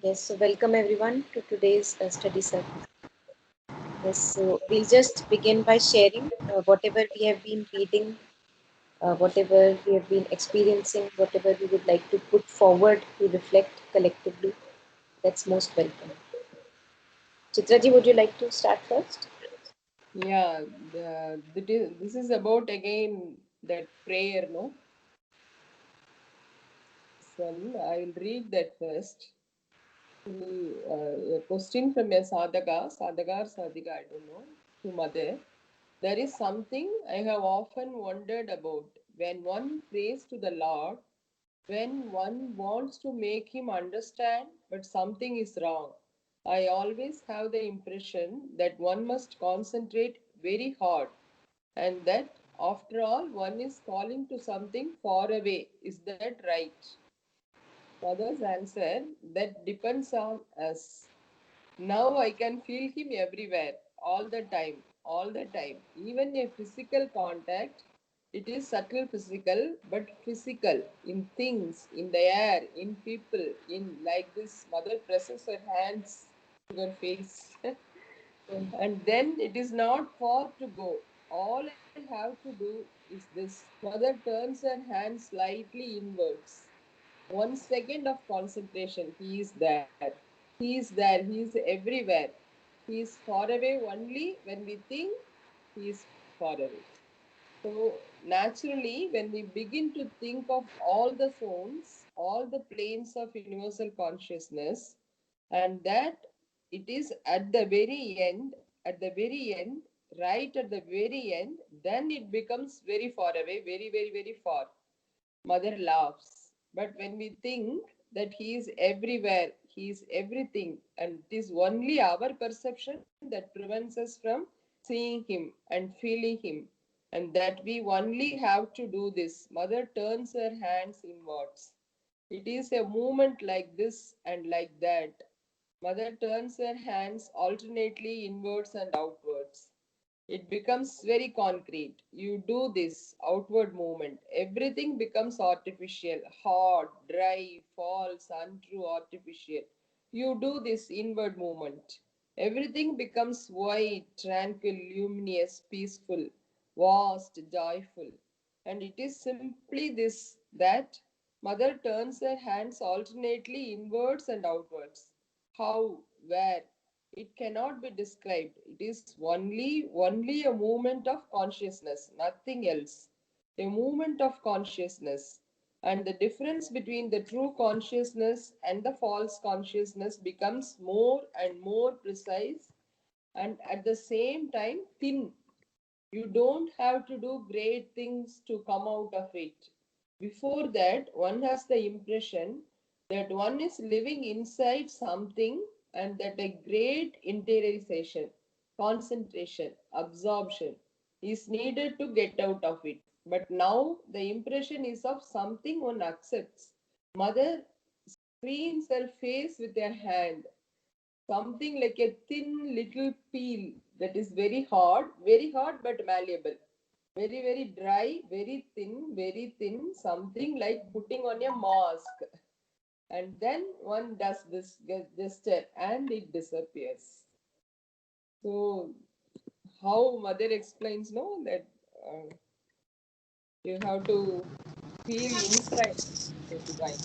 Yes, so welcome everyone to today's study circle. Yes, so we'll just begin by sharing whatever we have been reading, whatever we have been experiencing, whatever we would like to put forward to reflect collectively. That's most welcome. Chitraji, would you like to start first? Yeah, this is about again that prayer, no? Son, I'll read that first. A question from a sadhaka or sadhika, I don't know, to mother. There is something I have often wondered about. When one prays to the Lord, when one wants to make him understand, but something is wrong, I always have the impression that one must concentrate very hard and that after all one is calling to something far away. Is that right? Mother's answer, that depends on us. Now I can feel him everywhere, all the time. Even a physical contact, it is subtle physical, but physical in things, in the air, in people, in like this. Mother presses her hands to her face. And then it is not far to go. All I have to do is this. Mother turns her hand slightly inwards. 1 second of concentration. He is there. He is there. He is everywhere. He is far away only when we think he is far away. So, naturally, when we begin to think of all the zones, all the planes of universal consciousness, and that it is at the very end, right at the very end, then it becomes very far away, very, very, very far. Mother laughs. But when we think that he is everywhere, he is everything, and it is only our perception that prevents us from seeing him and feeling him, and that we only have to do this. Mother turns her hands inwards. It is a movement like this and like that. Mother turns her hands alternately inwards and outwards. It becomes very concrete. You do this outward movement. Everything becomes artificial, hard, dry, false, untrue, artificial. You do this inward movement. Everything becomes white, tranquil, luminous, peaceful, vast, joyful. And it is simply this that Mother turns her hands alternately inwards and outwards. How, where, it cannot be described. It is only a movement of consciousness, nothing else. A movement of consciousness. And the difference between the true consciousness and the false consciousness becomes more and more precise and at the same time thin. You don't have to do great things to come out of it. Before that, one has the impression that one is living inside something and that a great interiorization, concentration, absorption is needed to get out of it. But now the impression is of something one accepts. Mother screens her face with her hand, something like a thin little peel that is very hard but malleable, very dry, very thin, something like putting on a mask. And then one does this gesture and it disappears. So, how mother explains, no, that uh, you have to feel inside the divine.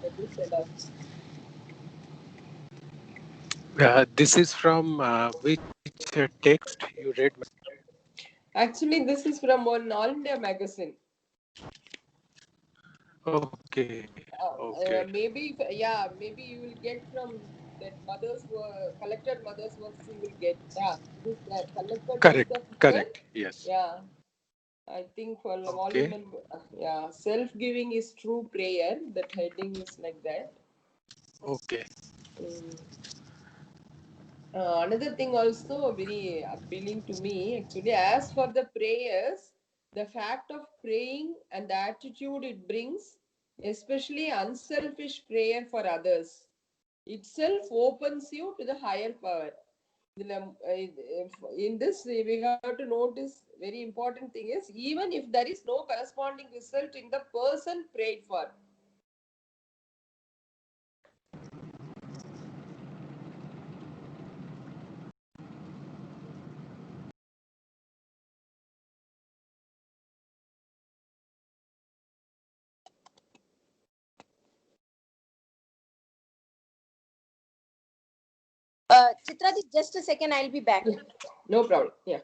That is enough. This is from which text you read? Actually, this is from one All India magazine. Okay, okay. Maybe you will get from that mother's work, collected mother's works. You will get, yeah, it is there. Collected works Correct, of mother. correct. Yes. Yeah, I think for the volume Okay, and yeah, self-giving is true prayer. That heading is like that. okay. Mm. Another thing also very appealing to me actually. As for the prayers, the fact of praying and the attitude it brings, especially unselfish prayer for others, itself opens you to the higher power. In this, we have to notice very important thing is even if there is no corresponding result in the person prayed for, Chitradi, just a second, I'll be back. No problem. Yeah.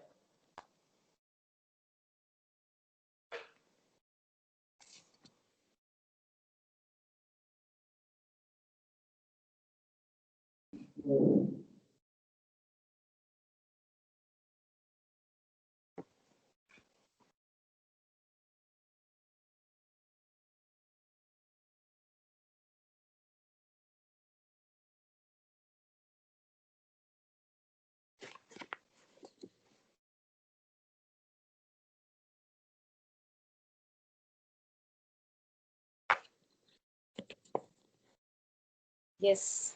Yes.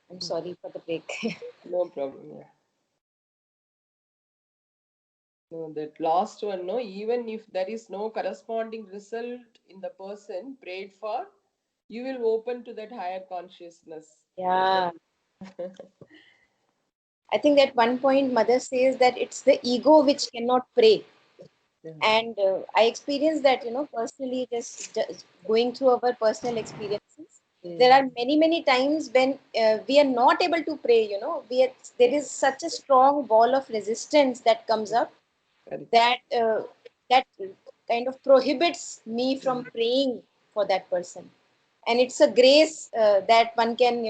I'm sorry for the break. No problem. Yeah. No, that last one, no, even if there is no corresponding result in the person prayed for, you will open to that higher consciousness. Yeah. I think at one point, Mother says that it's the ego which cannot pray. Yeah. And I experienced that, personally, just going through our personal experiences. There are many times when we are not able to pray, there is such a strong wall of resistance that comes up Correct. that kind of prohibits me from praying for that person. And it's a grace that one can,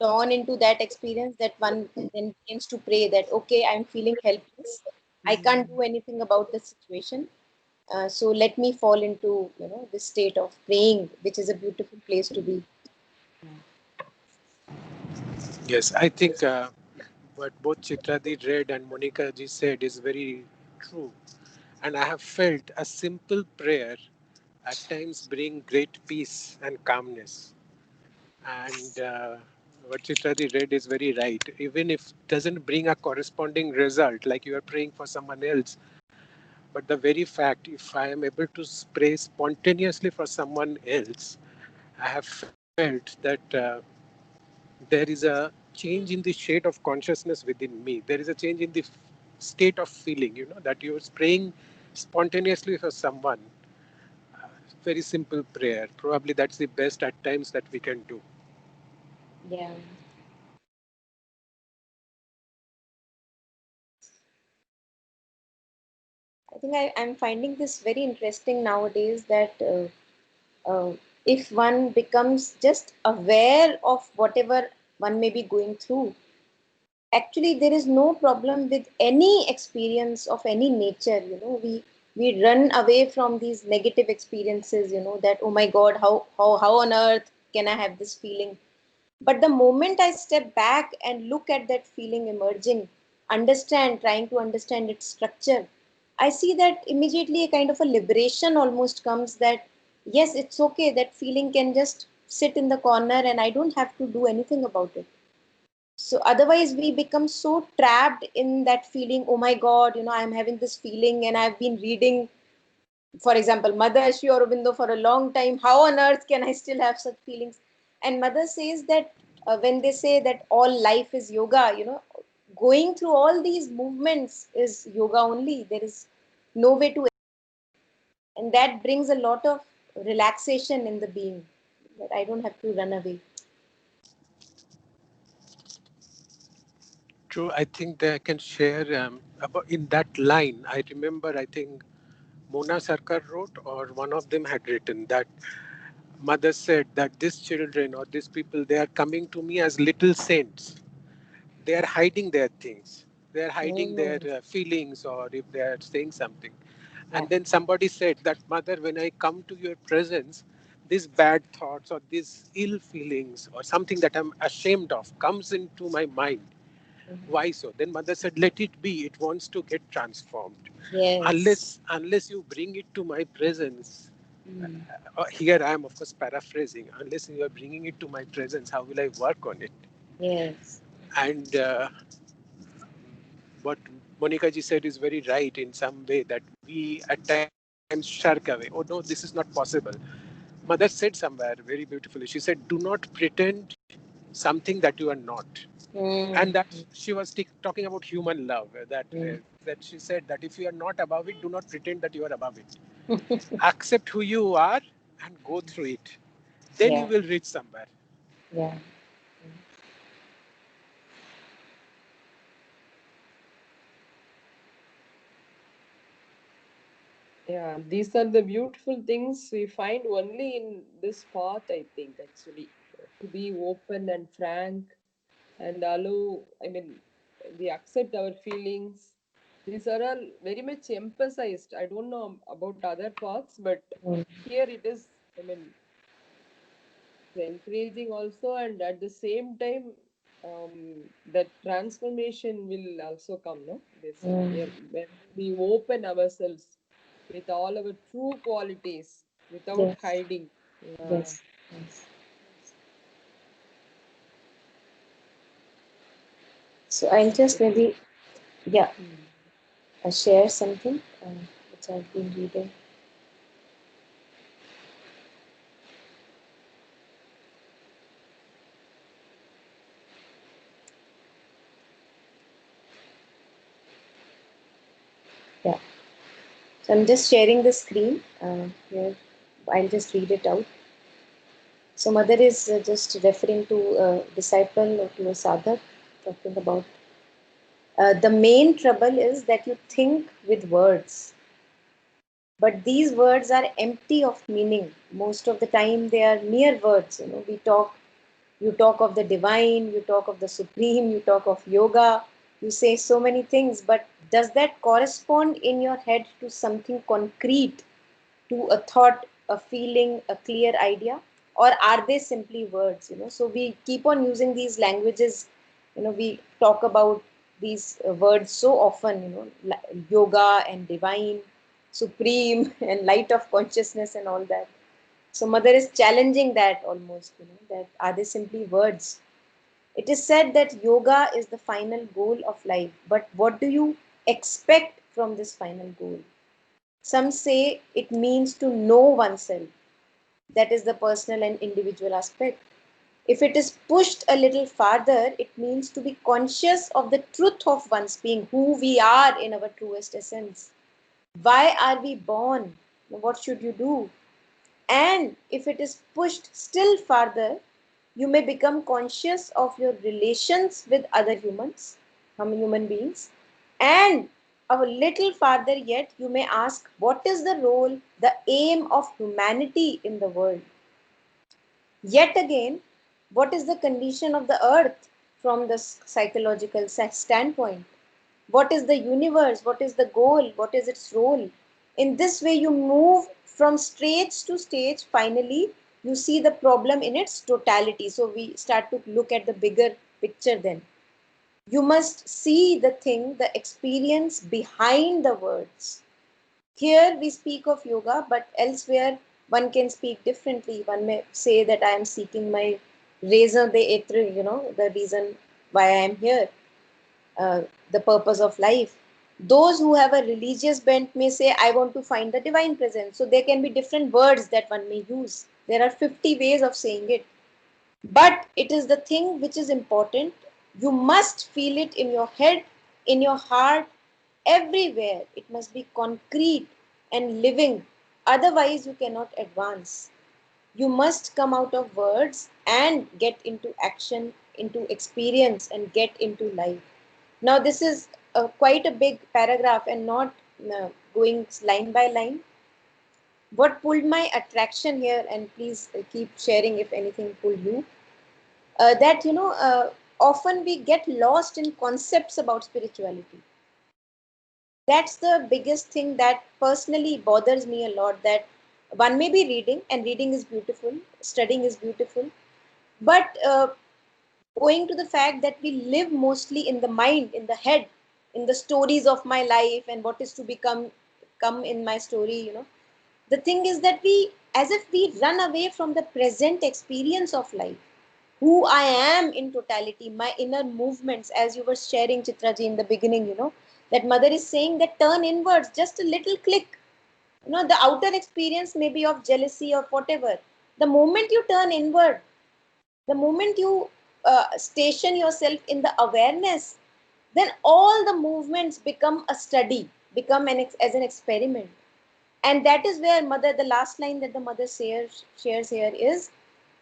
turn into that experience, that one then begins to pray that, okay, I'm feeling helpless. I can't do anything about the situation. So let me fall into, this state of praying, which is a beautiful place to be. Yes, I think what both Chitradi read and Monica ji said is very true. And I have felt a simple prayer at times bring great peace and calmness. And what Chitradi read is very right. Even if it doesn't bring a corresponding result, like you are praying for someone else, but the very fact, if I am able to pray spontaneously for someone else, I have felt that there is a change in the shade of consciousness within me. There is a change in the state of feeling, that you're praying spontaneously for someone. Very simple prayer. Probably that's the best at times that we can do. Yeah. I think I'm finding this very interesting nowadays that if one becomes just aware of whatever one may be going through, actually there is no problem with any experience of any nature. We run away from these negative experiences. That, oh my God, how on earth can I have this feeling? But the moment I step back and look at that feeling emerging, trying to understand its structure, I see that immediately a kind of a liberation almost comes, that yes, it's okay, that feeling can just sit in the corner and I don't have to do anything about it. So otherwise we become so trapped in that feeling, oh my God, I'm having this feeling and I've been reading, for example, Mother Shri Aurobindo for a long time. How on earth can I still have such feelings? And Mother says that when they say that all life is yoga, going through all these movements is yoga only. There is no way to, and that brings a lot of relaxation in the being, that I don't have to run away. True. I think they can share about in that line. I remember, I think Mona Sarkar wrote, or one of them had written that mother said that these children or these people, they are coming to me as little saints. They are hiding their things. They are hiding their feelings, or if they are saying something. And then somebody said that, Mother, when I come to your presence, these bad thoughts or these ill feelings or something that I'm ashamed of comes into my mind. Why so? Then Mother said, let it be. It wants to get transformed. Yes. Unless you bring it to my presence, Mm. here I am, of course, paraphrasing. Unless you are bringing it to my presence, how will I work on it? Yes. And what Monica ji said is very right in some way, that we at times shirk away. Oh no, this is not possible. Mother said somewhere very beautifully. She said, "Do not pretend something that you are not." And Mm. that she was talking about human love. Mm. That she said that if you are not above it, do not pretend that you are above it. Accept who you are and go through it. Then you Yeah. will reach somewhere. Yeah. Yeah, these are the beautiful things we find only in this path, I think, actually. To be open and frank and allow, I mean, we accept our feelings. These are all very much emphasized. I don't know about other paths, but Mm. here it is, I mean, encouraging also, and at the same time, that transformation will also come, no? This Mm. when we open ourselves with all our true qualities without Yes, hiding. Yeah. yes, yes. So I'll just maybe, yeah, Hmm. share something which I've been reading. Yeah, so I'm just sharing the screen here. I'll just read it out. So mother is just referring to a disciple or to a sadhak, talking about the main trouble is that you think with words, but these words are empty of meaning. Most of the time, they are mere words. You know, you talk of the divine, you talk of the supreme, you talk of yoga, you say so many things, but does that correspond in your head to something concrete, to a thought, a feeling, a clear idea? Or are they simply words? You know, so we keep on using these languages. You know, we talk about these words so often, you know, yoga and divine, supreme and light of consciousness and all that. So mother is challenging that almost, you know, that are they simply words? It is said that yoga is the final goal of life, but what do you expect from this final goal? Some say it means to know oneself. That is the personal and individual aspect. If it is pushed a little farther, it means to be conscious of the truth of one's being, who we are in our truest essence. Why are we born? What should you do? And if it is pushed still farther, you may become conscious of your relations with other humans, human beings. And a little farther yet, you may ask, what is the role, the aim of humanity in the world? Yet again, what is the condition of the earth from the psychological standpoint? What is the universe? What is the goal? What is its role? In this way, you move from stage to stage. Finally, you see the problem in its totality. So, we start to look at the bigger picture then. You must see the thing, the experience behind the words. Here we speak of yoga, but elsewhere one can speak differently. One may say that I am seeking my raison d'etre, you know, the reason why I am here, uh, the purpose of life. Those who have a religious bent may say, I want to find the divine presence. So there can be different words that one may use. There are 50 ways of saying it. But it is the thing which is important. You must feel it in your head, in your heart, everywhere. It must be concrete and living. Otherwise, you cannot advance. You must come out of words and get into action, into experience, and get into life. Now, this is quite a big paragraph and not going line by line. What pulled my attraction here, and please keep sharing if anything pulled you, that, you know, often we get lost in concepts about spirituality. That's the biggest thing that personally bothers me a lot, that one may be reading, and reading is beautiful, studying is beautiful, but owing to the fact that we live mostly in the mind, in the head, in the stories of my life and what is to become come in my story, you know, the thing is that we, as if we run away from the present experience of life, who I am in totality, my inner movements, as you were sharing, Chitraji, in the beginning, you know, that mother is saying that turn inwards, just a little click. You know, the outer experience may be of jealousy or whatever. The moment you turn inward, the moment you station yourself in the awareness, then all the movements become a study, become as an experiment. And that is where mother, the last line that the mother shares here is,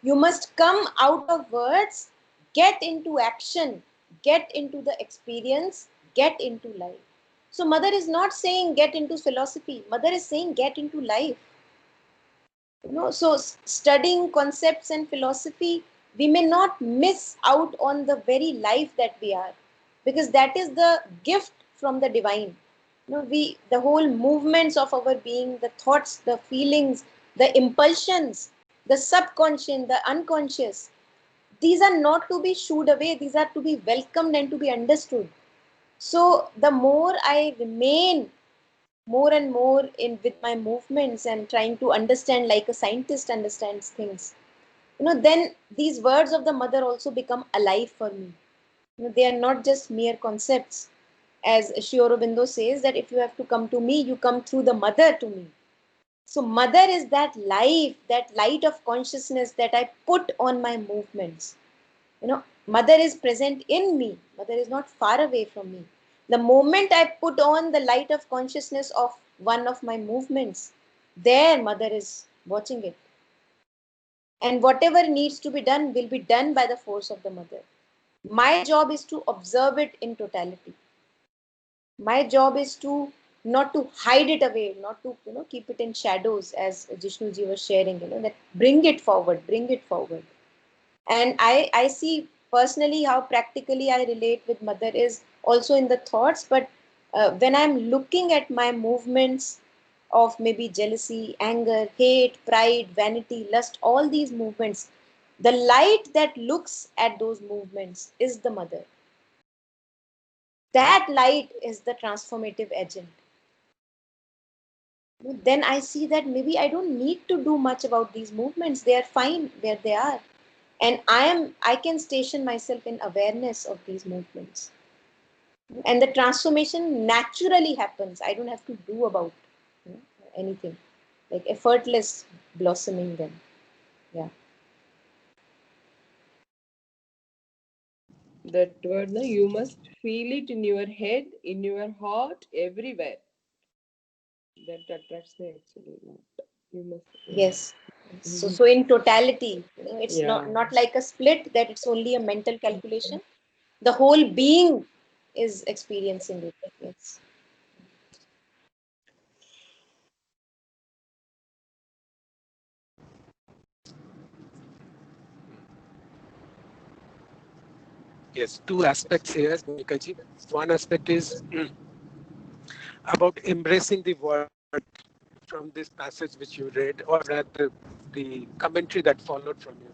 you must come out of words, get into action, get into the experience, get into life. So mother is not saying get into philosophy. Mother is saying get into life. So studying concepts and philosophy, we may not miss out on the very life that we are, because that is the gift from the divine. We the whole movements of our being, the thoughts, the feelings, the impulsions, the subconscious, the unconscious, these are not to be shooed away, these are to be welcomed and to be understood. So the more I remain more and more in with my movements and trying to understand like a scientist understands things, then these words of the mother also become alive for me. They are not just mere concepts. As Sri Aurobindo says, that if you have to come to me, you come through the mother to me. So mother is that life, that light of consciousness that I put on my movements. Mother is present in me. Mother is not far away from me. The moment I put on the light of consciousness of one of my movements, there mother is watching it. And whatever needs to be done will be done by the force of the mother. My job is to observe it in totality. My job is to not to hide it away, not to keep it in shadows, as Jishnuji was sharing, that bring it forward. And I see personally how practically I relate with mother is also in the thoughts, but when I'm looking at my movements of maybe jealousy, anger, hate, pride, vanity, lust, all these movements, the light that looks at those movements is the mother. That light is the transformative agent. Then I see that maybe I don't need to do much about these movements. They are fine where they are. And I can station myself in awareness of these movements. And the transformation naturally happens. I don't have to do about anything. Like effortless blossoming them. Yeah. That word, no, you must feel it in your head, in your heart, everywhere. That attracts me actually. Not you must. Yeah. Yes. So in totality, it's Yeah. not like a split that it's only a mental calculation. The whole being is experiencing it. Yes. Yes, two aspects here, Monika ji. One aspect is about embracing the word from this passage which you read, or rather the commentary that followed from you.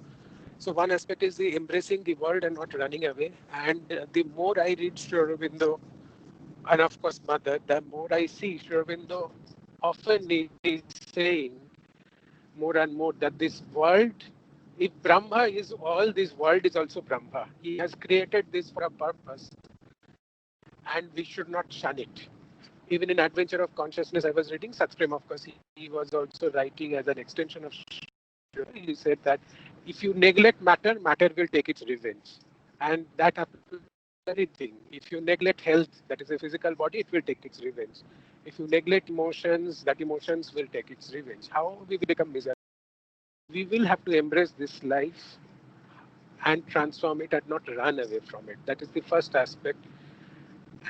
So one aspect is the embracing the world and not running away. And the more I read Sri Aurobindo, and of course Mother, the more I see Sri Aurobindo often is saying more and more that this world, if Brahma is all, this world is also Brahma. He has created this for a purpose, and we should not shun it. Even in Adventure of Consciousness, I was reading Satprem, of course, he was also writing as an extension of Shiva. He said that if you neglect matter, matter will take its revenge. And that happens to everything. If you neglect health, that is a physical body, it will take its revenge. If you neglect emotions, that emotions will take its revenge. How we become miserable? We will have to embrace this life and transform it and not run away from it. That is the first aspect.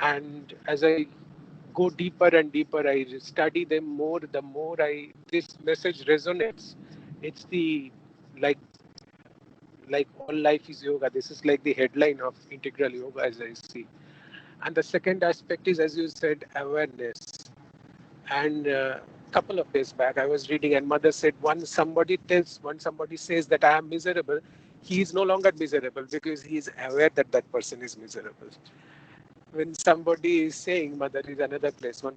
And as I go deeper and deeper, I study them more, the more this message resonates. It's the like all life is yoga. This is like the headline of integral yoga as I see. And the second aspect is, as you said, awareness. And a couple of days back, I was reading, and Mother said, when somebody says that I am miserable, he is no longer miserable because he is aware that that person is miserable. When somebody is saying, Mother is another place, when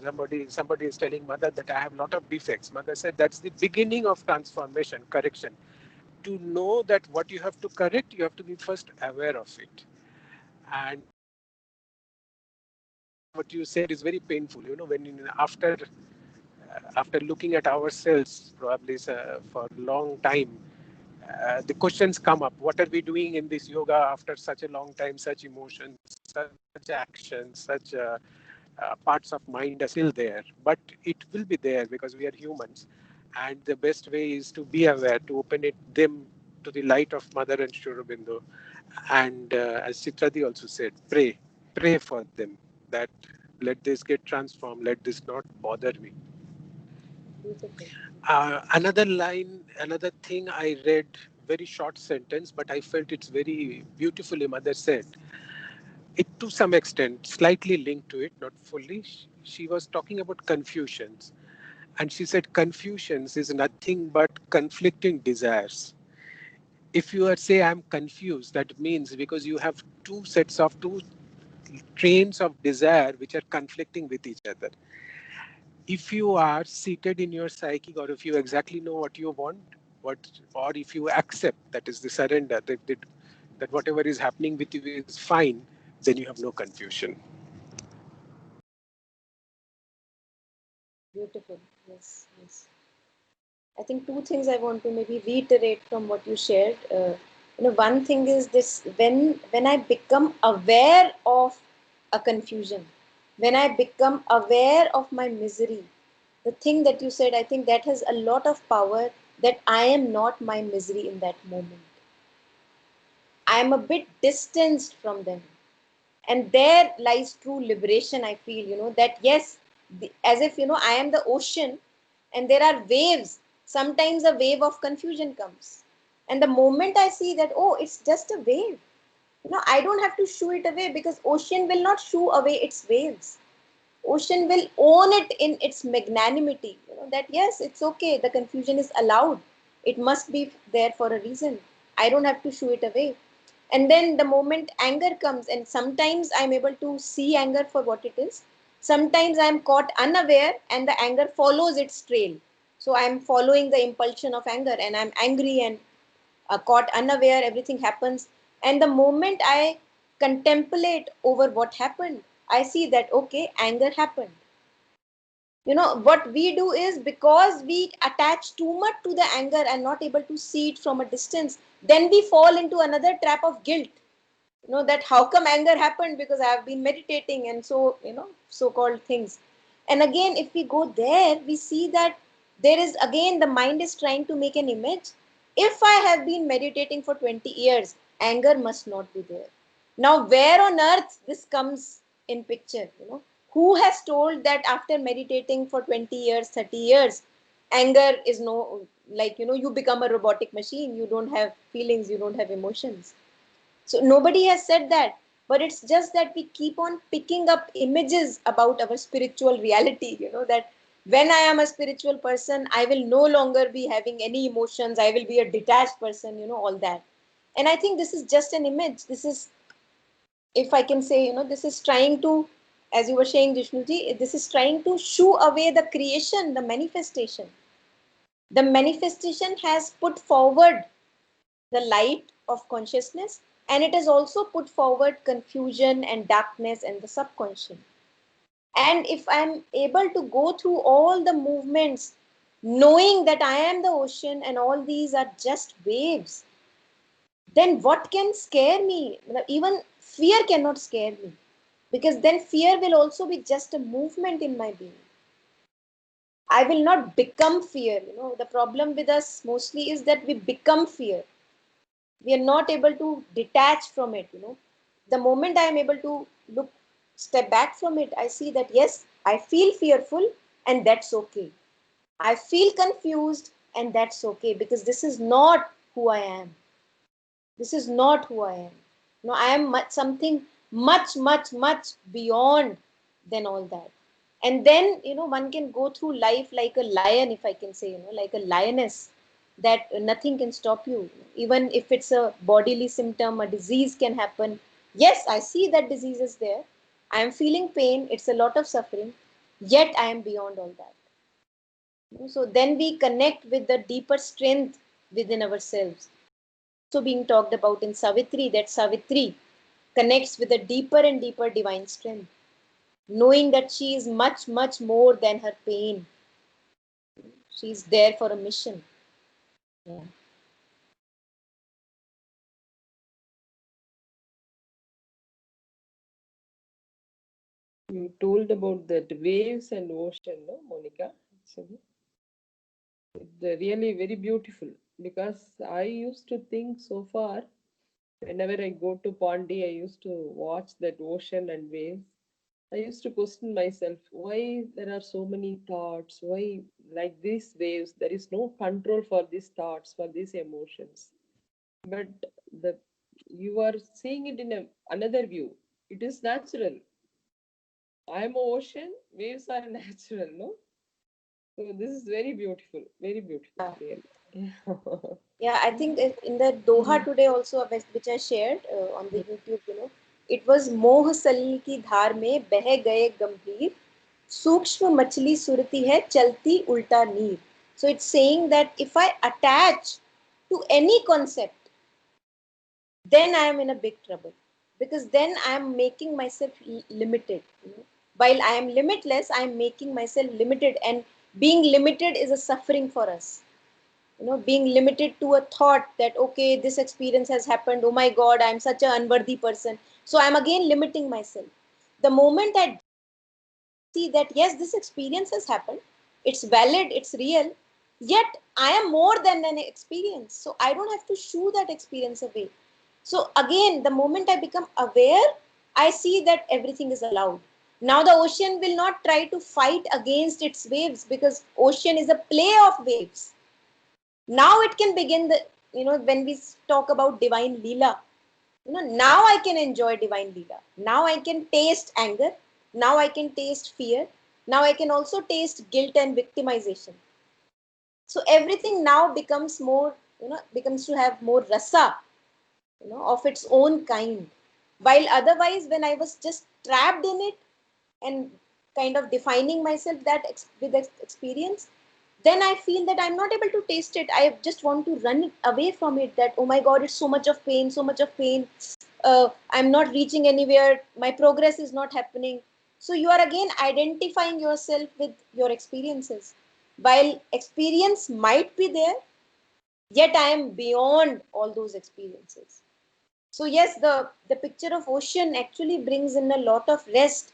somebody is telling Mother that I have a lot of defects, Mother said that's the beginning of transformation, correction. To know that what you have to correct, you have to be first aware of it. And what you said is very painful. When after looking at ourselves, probably for a long time, the questions come up. What are we doing in this yoga after such a long time, such emotions, such actions, such parts of mind are still there, but it will be there because we are humans. And the best way is to be aware, to open them to the light of Mother and Sri Aurobindo. And as Chitradi also said, pray for them that let this get transformed, let this not bother me. Beautiful. Another line, another thing I read, very short sentence, but I felt it's very beautifully. Mother said it to some extent, slightly linked to it, not fully. She was talking about confusions, and she said confusions is nothing but conflicting desires. If you are say I'm confused, that means because you have two trains of desire which are conflicting with each other. If you are seated in your psyche, or if you exactly know what you want, what, or if you accept, that is the surrender, that whatever is happening with you is fine, then you have no confusion. Beautiful. Yes, yes. I think two things I want to maybe reiterate from what you shared. One thing is this: when I become aware of a confusion, when I become aware of my misery, the thing that you said, I think that has a lot of power. That I am not my misery in that moment. I am a bit distanced from them, and there lies true liberation. I feel, that yes, as if I am the ocean, and there are waves. Sometimes a wave of confusion comes, and the moment I see that, oh, it's just a wave, I don't have to shoo it away, because ocean will not shoo away its waves. Ocean will own it in its magnanimity, that yes, it's okay, the confusion is allowed, it must be there for a reason. I don't have to shoo it away. And then the moment anger comes, and sometimes I'm able to see anger for what it is, sometimes I'm caught unaware and the anger follows its trail. So I'm following the impulsion of anger, and I'm angry and caught unaware, everything happens. And the moment I contemplate over what happened, I see that okay, anger happened. What we do is, because we attach too much to the anger and not able to see it from a distance, then we fall into another trap of guilt. That how come anger happened, because I have been meditating, and so so called things. And again, if we go there, we see that there is, again, the mind is trying to make an image. If I have been meditating for 20 years, anger must not be there. Now where on earth this comes in picture? Who has told that after meditating for 20 years, 30 years, anger is no, like, you become a robotic machine, you don't have feelings, you don't have emotions? So nobody has said that, but it's just that we keep on picking up images about our spiritual reality, that when I am a spiritual person, I will no longer be having any emotions, I will be a detached person, all that. And I think this is just an image. This is, if I can say, this is trying to, as you were saying, Jishnuji, this is trying to shoo away the creation, the manifestation. The manifestation has put forward the light of consciousness, and it has also put forward confusion and darkness and the subconscious. And if I'm able to go through all the movements, knowing that I am the ocean and all these are just waves, then what can scare me? Even fear cannot scare me, because then fear will also be just a movement in my being. I will not become fear. The problem with us mostly is that we become fear. We are not able to detach from it. The moment I am able to look, step back from it, I see that yes, I feel fearful, and that's okay. I feel confused, and that's okay, because this is not who I am. This is not who I am. I am something much, much, much beyond than all that. And then one can go through life like a lion, if I can say, like a lioness, that nothing can stop you. Even if it's a bodily symptom, a disease can happen. Yes, I see that disease is there, I am feeling pain, it's a lot of suffering, yet I am beyond all that. So then we connect with the deeper strength within ourselves, also being talked about in Savitri, that Savitri connects with a deeper and deeper divine strength, knowing that she is much, much more than her pain. She's there for a mission. Yeah. You told about that waves and ocean, no, Monica? Actually, it's really very beautiful, because I used to think so far, whenever I go to Pondi, I used to watch that ocean and waves. I used to question myself why there are so many thoughts, why, like these waves, there is no control for these thoughts, for these emotions. But the you are seeing it in another view. It is natural. I am ocean, waves are natural, no? So this is very beautiful, Yeah. really. Yeah, I think in the Doha today also, which I shared on the YouTube, it was मोह सलिल की धार में बह गए गंभीर सूक्ष्म मछली सुरती है चलती उल्टा नीर. So it's saying that if I attach to any concept, then I am in a big trouble, because then I am making myself limited. While I am limitless, I am making myself limited, and being limited is a suffering for us. Being limited to a thought that, okay, this experience has happened, oh my god, I'm such an unworthy person, so I'm again limiting myself. The moment I see that yes, this experience has happened, it's valid, it's real, yet I am more than an experience, so I don't have to shoo that experience away. So again, the moment I become aware, I see that everything is allowed. Now the ocean will not try to fight against its waves, because ocean is a play of waves. Now it can begin the, when we talk about divine leela, now I can enjoy divine leela. Now I can taste anger, now I can taste fear, now I can also taste guilt and victimization. So everything now becomes more, becomes to have more rasa, of its own kind. While otherwise, when I was just trapped in it and kind of defining myself that with experience, then I feel that I'm not able to taste it. I just want to run away from it. That, oh my god, it's so much of pain, so much of pain. I'm not reaching anywhere. My progress is not happening. So you are again identifying yourself with your experiences. While experience might be there, yet I am beyond all those experiences. So yes, the picture of ocean actually brings in a lot of rest,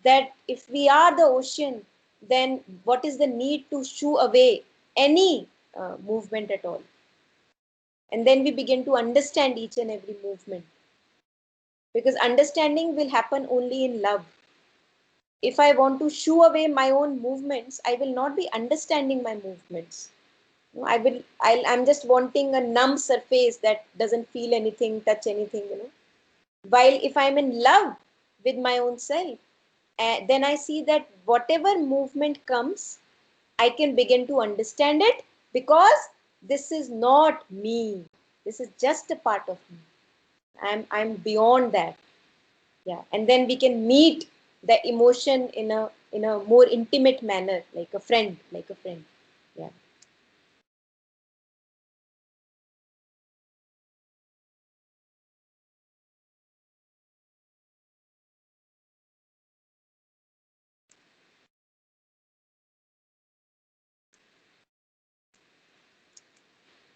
that if we are the ocean, then what is the need to shoo away any movement at all? And then we begin to understand each and every movement, because understanding will happen only in love. If I want to shoo away my own movements, I will not be understanding my movements. I'm just wanting a numb surface that doesn't feel anything, touch anything. While if I'm in love with my own self, then I see that whatever movement comes, I can begin to understand it, because this is not me. This is just a part of me. I'm beyond that. Yeah. And then we can meet the emotion in a more intimate manner, like a friend, like a friend. Yeah.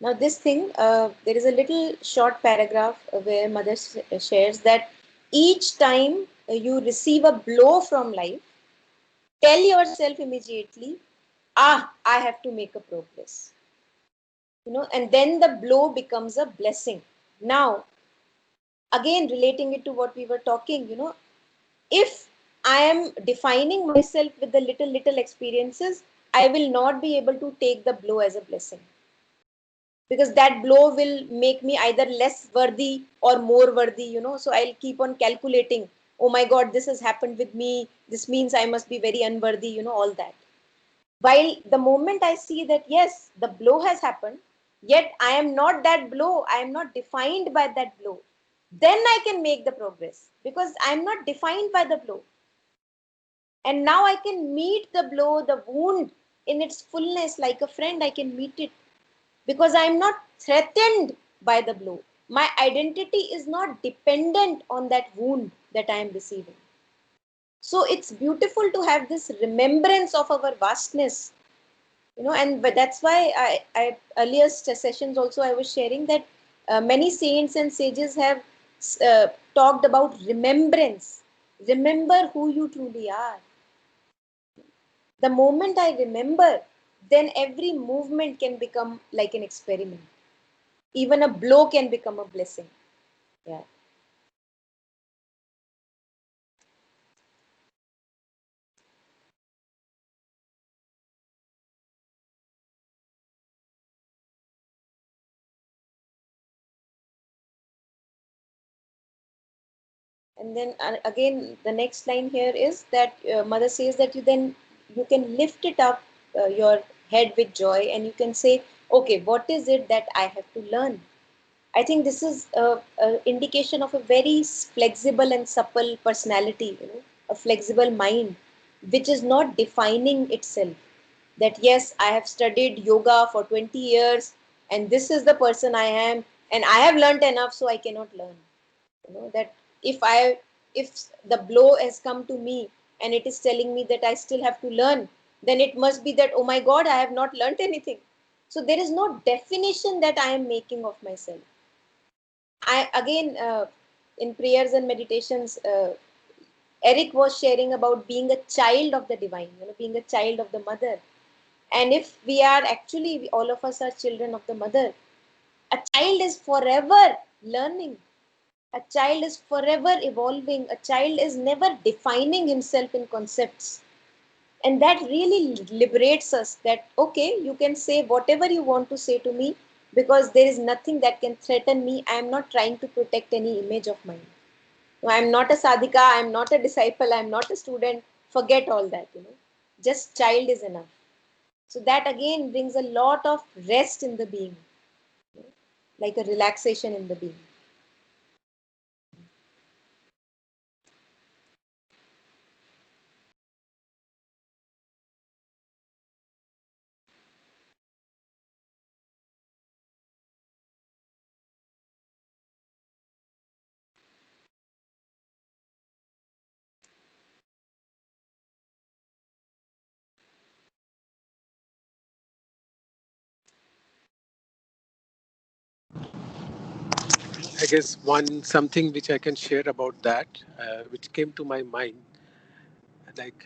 Now, this thing, there is a little short paragraph where Mother shares that each time you receive a blow from life, tell yourself immediately, I have to make a progress. And then the blow becomes a blessing. Now, again, relating it to what we were talking, if I am defining myself with the little experiences, I will not be able to take the blow as a blessing, because that blow will make me either less worthy or more worthy. So I'll keep on calculating, oh my god, this has happened with me, this means I must be very unworthy, all that. While the moment I see that yes, the blow has happened, yet I am not that blow, I am not defined by that blow, then I can make the progress, because I am not defined by the blow. And now I can meet the blow, the wound in its fullness, like a friend, I can meet it, because I am not threatened by the blow. My identity is not dependent on that wound that I am receiving. So it's beautiful to have this remembrance of our vastness, and but that's why I earlier sessions also I was sharing that many saints and sages have talked about remembrance. Remember who you truly are. The moment I remember, then every movement can become like an experiment. Even a blow can become a blessing. Yeah. And then again, the next line here is that mother says that you can lift it up, your head with joy, and you can say, okay, what is it that I have to learn? I think this is a indication of a very flexible and supple personality, a flexible mind, which is not defining itself. That yes, I have studied yoga for 20 years, and this is the person I am, and I have learned enough, so I cannot learn. That if the blow has come to me and it is telling me that I still have to learn, then it must be that, oh my God, I have not learned anything. So there is no definition that I am making of myself. I again, in prayers and meditations, Eric was sharing about being a child of the divine, being a child of the mother. And if we are actually, all of us are children of the mother, a child is forever learning. A child is forever evolving. A child is never defining himself in concepts. And that really liberates us, that, okay, you can say whatever you want to say to me, because there is nothing that can threaten me. I am not trying to protect any image of mine. No, I'm not a sadhika, I'm not a disciple, I'm not a student. Forget all that. Just child is enough. So that again brings a lot of rest in the being, like a relaxation in the being. I guess one something which I can share about that, which came to my mind, like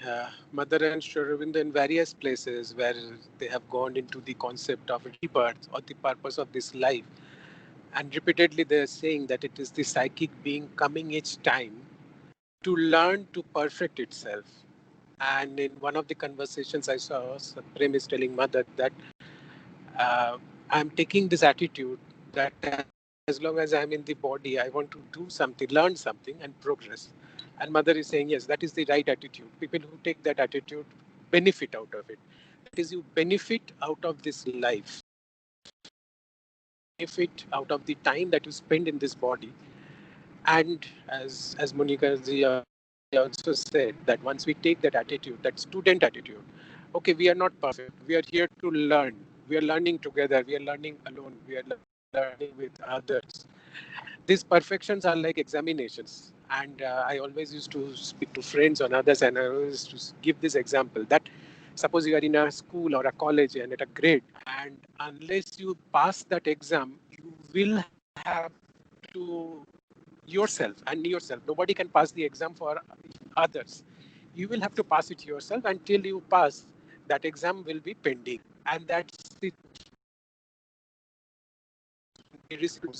Mother and Sri Aurobindo in various places where they have gone into the concept of rebirth or the purpose of this life, and repeatedly they are saying that it is the psychic being coming each time to learn to perfect itself. And in one of the conversations I saw, Prem is telling Mother that I'm taking this attitude that as long as I'm in the body, I want to do something, learn something, and progress. And Mother is saying, yes, that is the right attitude. People who take that attitude benefit out of it. That is, you benefit out of this life, benefit out of the time that you spend in this body. And as Monica ji also said, that once we take that attitude, that student attitude, okay, we are not perfect. We are here to learn. We are learning together. We are learning alone. We are learning with others. These perfections are like examinations. And I always used to speak to friends on others, and I always used to give this example that suppose you are in a school or a college and at a grade, and unless you pass that exam, you will have to yourself and yourself. Nobody can pass the exam for others. You will have to pass it yourself. Until you pass, that exam will be pending. And that's the irresistible.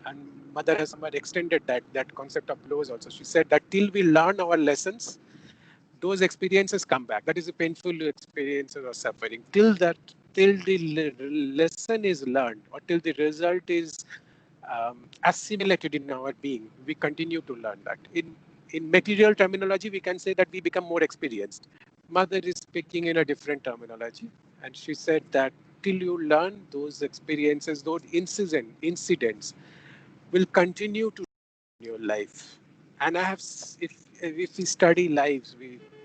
And Mother has somewhat extended that concept of blows also. She said that till we learn our lessons, those experiences come back. That is a painful experiences or suffering. Till the lesson is learned, or till the result is assimilated in our being, we continue to learn that. In material terminology, we can say that we become more experienced. Mother is speaking in a different terminology, and she said that till you learn those experiences, those incidents will continue to in your life. And if we study lives,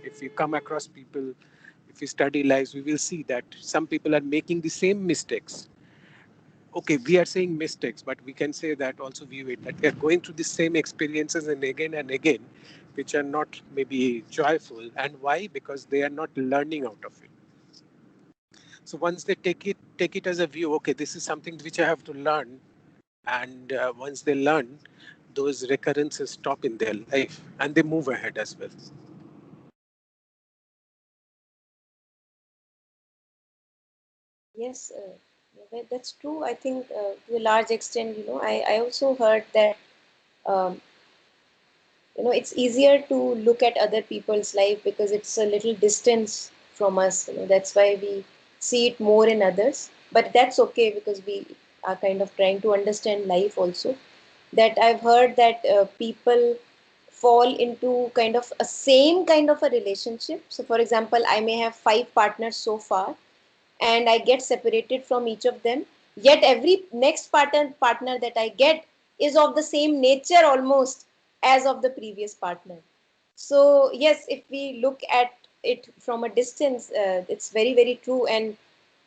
if we come across people, if we study lives, we will see that some people are making the same mistakes. Okay, we are saying mistakes, but we can say that also view it that they are going through the same experiences and again, which are not maybe joyful. And why? Because they are not learning out of it. So once they take it as a view, okay, this is something which I have to learn, and once they learn, those recurrences stop in their life and they move ahead as well. Yes, that's true. I think to a large extent, I also heard that, um, it's easier to look at other people's life because it's a little distance from us. That's why we see it more in others. But that's okay because we are kind of trying to understand life also. That I've heard that people fall into kind of a same kind of a relationship. So for example, I may have 5 partners so far, and I get separated from each of them. Yet every next partner that I get is of the same nature almost as of the previous partner. So yes, if we look at it from a distance, it's very very true, and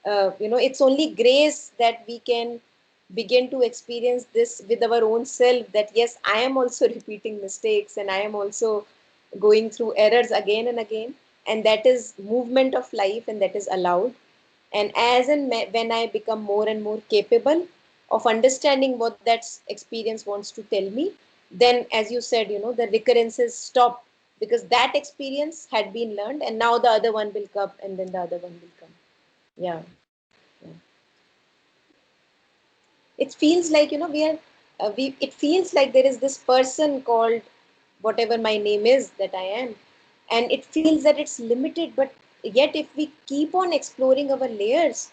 it's only grace that we can begin to experience this with our own self. That yes, I am also repeating mistakes, and I am also going through errors again and again, and that is movement of life, and that is allowed. And as and when I become more and more capable of understanding what that experience wants to tell me, then as you said, the recurrences stop, because that experience had been learned, and now the other one will come, and then the other one will come. Yeah, yeah. It feels like, we are we it feels like there is this person called whatever my name is that I am, and it feels that it's limited, but yet if we keep on exploring our layers,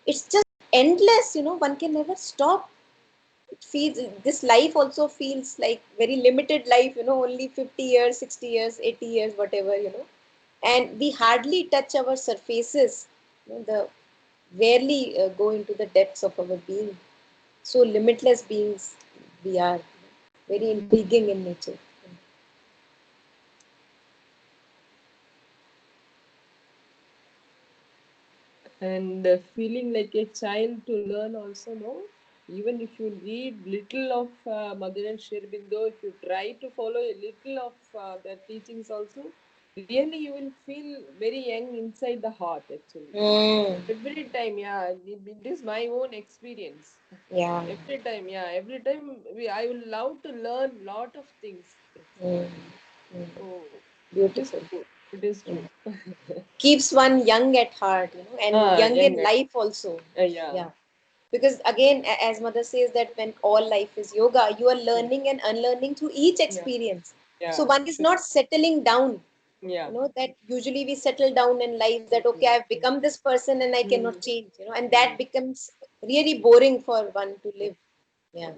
it's just endless. One can never stop. It feels, this life also feels like very limited life, only 50 years, 60 years, 80 years, whatever, and we hardly touch our surfaces, the rarely go into the depths of our being. So limitless beings we are, very intriguing in nature. And feeling like a child to learn also, no? Even if you read little of Mother and Sri Aurobindo, if you try to follow a little of their teachings also, really you will feel very young inside the heart actually. Mm, Every time, yeah, it is my own experience. yeah. Every time, yeah, every time I will love to learn lot of things actually. Mm, mm, So it is beautiful. true. It is Mm. true. Keeps one young at heart, and Ah, young young in at, life also. yeah, Yeah. Because again, as mother says, that when all life is yoga, you are yeah, learning and unlearning through each yeah, experience. So yeah, one is not settling down. yeah. That usually we settle down in life, that okay, I've become this person and I cannot Mm, change, and that mm. becomes really boring for one to live. Yeah.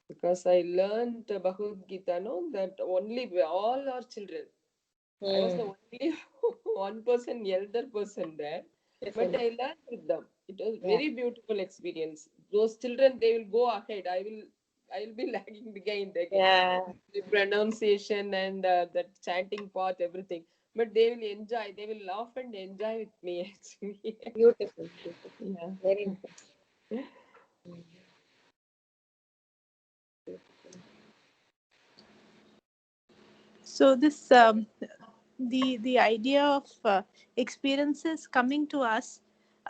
Because I learned Bhagavad Gita, no, that only we all are children. I was the Hmm. only one person, elder person there, but Beautiful. I learned with them. It was Yeah. very beautiful experience. Those children, they will go ahead. I will be lagging behind again. Yeah. The pronunciation and that chanting part, everything. But they will enjoy. They will laugh and enjoy with me actually. Beautiful. Beautiful. Yeah. Very interesting. So this the idea of experiences coming to us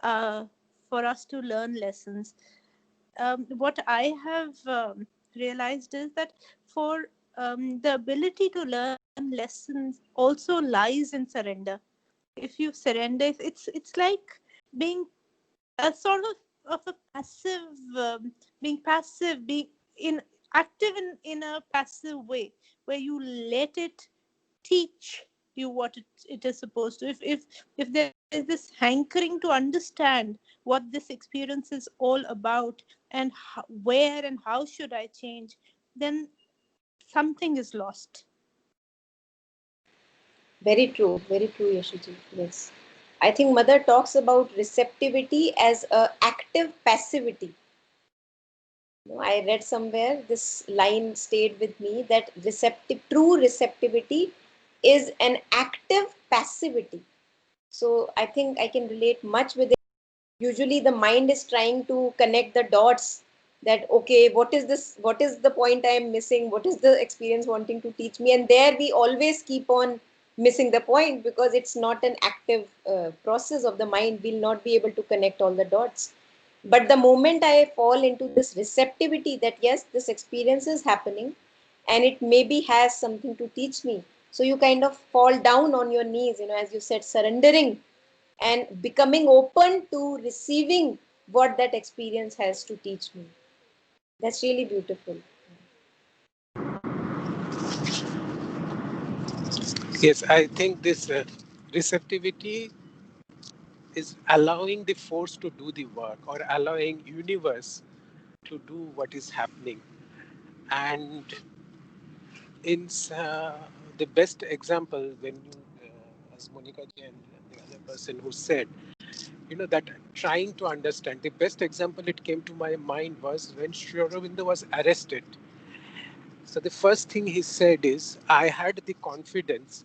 uh, for us to learn lessons. What I have realized is that for the ability to learn lessons also lies in surrender. If you surrender, it's like being a sort of a passive, being passive, being in active in a passive way, where you let it teach you what it is supposed to. If there is this hankering to understand what this experience is all about, and where and how should I change, then something is lost. Very true. Very true, Yashiji. Yes. I think mother talks about receptivity as a active passivity. I read somewhere this line stayed with me, that true receptivity is an active passivity. So I think I can relate much with it. Usually the mind is trying to connect the dots, that okay, what is the point I am missing, what is the experience wanting to teach me, and there we always keep on missing the point, because it's not an active process of the mind. We'll not be able to connect all the dots. But the moment I fall into this receptivity, that yes, this experience is happening and it maybe has something to teach me, so you kind of fall down on your knees, as you said, surrendering and becoming open to receiving what that experience has to teach me. That's really beautiful. Yes, I think this receptivity is allowing the force to do the work, or allowing universe to do what is happening. And in the best example, when you, as Monica ji and the other person who said, that trying to understand, the best example it came to my mind was when Sri Aurobindo was arrested. So the first thing he said is, I had the confidence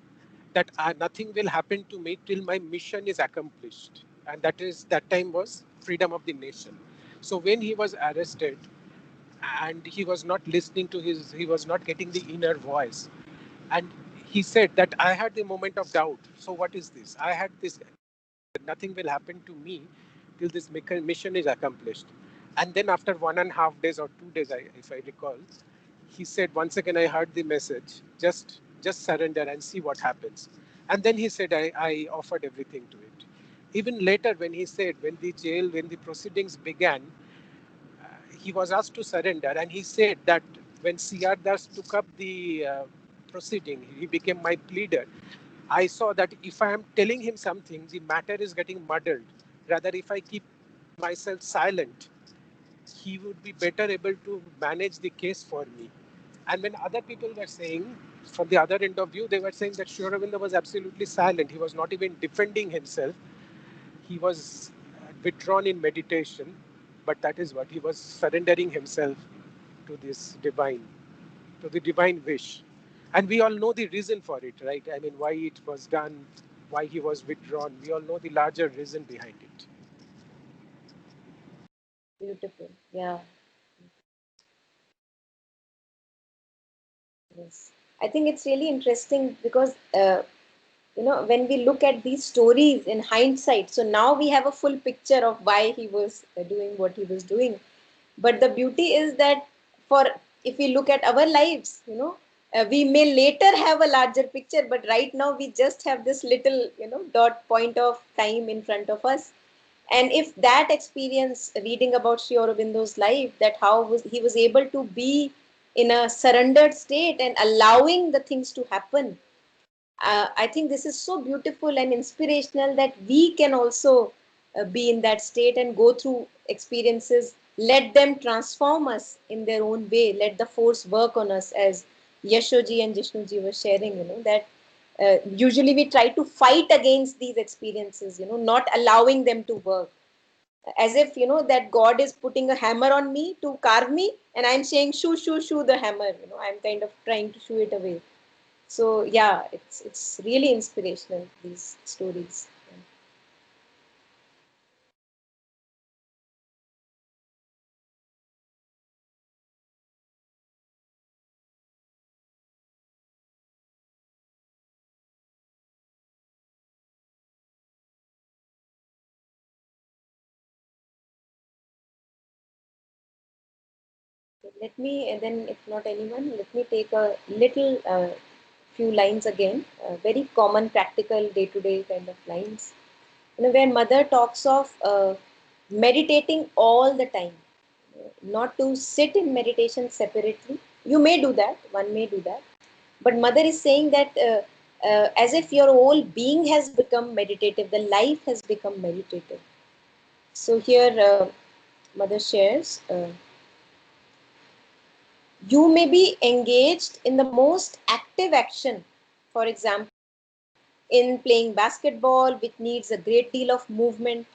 that nothing will happen to me till my mission is accomplished. And that time was freedom of the nation. So when he was arrested and he was not listening to he was not getting the inner voice. And he said that I had the moment of doubt. So what is this? I had this, nothing will happen to me till this mission is accomplished. And then after 1.5 days or 2 days, if I recall, he said, once again, I heard the message, just surrender and see what happens. And then he said, I offered everything to it. Even later, when he said, when the proceedings began, he was asked to surrender, and he said that when C.R. Das took up the proceeding, he became my pleader. I saw that if I am telling him something, the matter is getting muddled. Rather, if I keep myself silent, he would be better able to manage the case for me. And when other people were saying, from the other end of view, they were saying that Sri Aurobindo was absolutely silent. He was not even defending himself. He was withdrawn in meditation, but that is what he was surrendering himself to this divine, to the divine wish. And we all know the reason for it, right? I mean, why it was done, why he was withdrawn. We all know the larger reason behind it. Beautiful. Yeah. Yes. I think it's really interesting because when we look at these stories in hindsight, so now we have a full picture of why he was doing what he was doing. But the beauty is that for if we look at our lives, we may later have a larger picture, but right now we just have this little, dot point of time in front of us. And if that experience, reading about Sri Aurobindo's life, that how he was able to be in a surrendered state and allowing the things to happen, I think this is so beautiful and inspirational that we can also be in that state and go through experiences. Let them transform us in their own way. Let the force work on us, as Yashoji and Jishnuji were sharing. That usually we try to fight against these experiences. Not allowing them to work, as if that God is putting a hammer on me to carve me, and I'm saying shoo shoo shoo the hammer. I'm kind of trying to shoo it away. So yeah, it's really inspirational, these stories. Let me, and then if not anyone, let me take a little few lines again, very common, practical, day-to-day kind of lines. Where mother talks of meditating all the time, not to sit in meditation separately. You may do that, one may do that, but mother is saying that as if your whole being has become meditative, the life has become meditative. So here, mother shares, you may be engaged in the most active action, for example, in playing basketball, which needs a great deal of movement,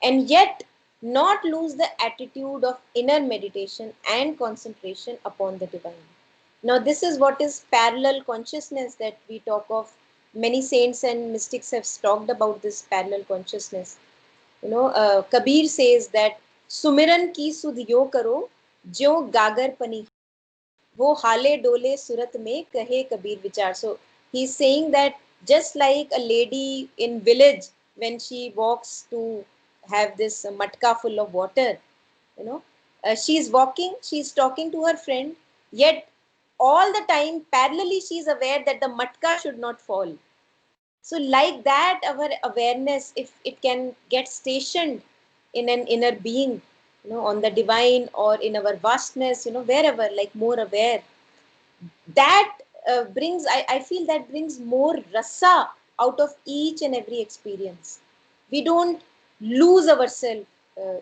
and yet not lose the attitude of inner meditation and concentration upon the divine. Now, this is what is parallel consciousness that we talk of. Many saints and mystics have talked about this parallel consciousness. Kabir says that सुमिरन की सुध यो करो ज्यो गागर पनी वो हाले डोले सूरत में कहे कबीर विचार. So he's saying that just like a lady in village, when she walks to have this matka full of water, she's walking, she's talking to her friend, yet all the time parallelly she's aware that the matka should not fall. So like that, our awareness, if it can get stationed in an inner being, on the divine or in our vastness, wherever, like more aware, that I feel that brings more rasa out of each and every experience. We don't lose ourselves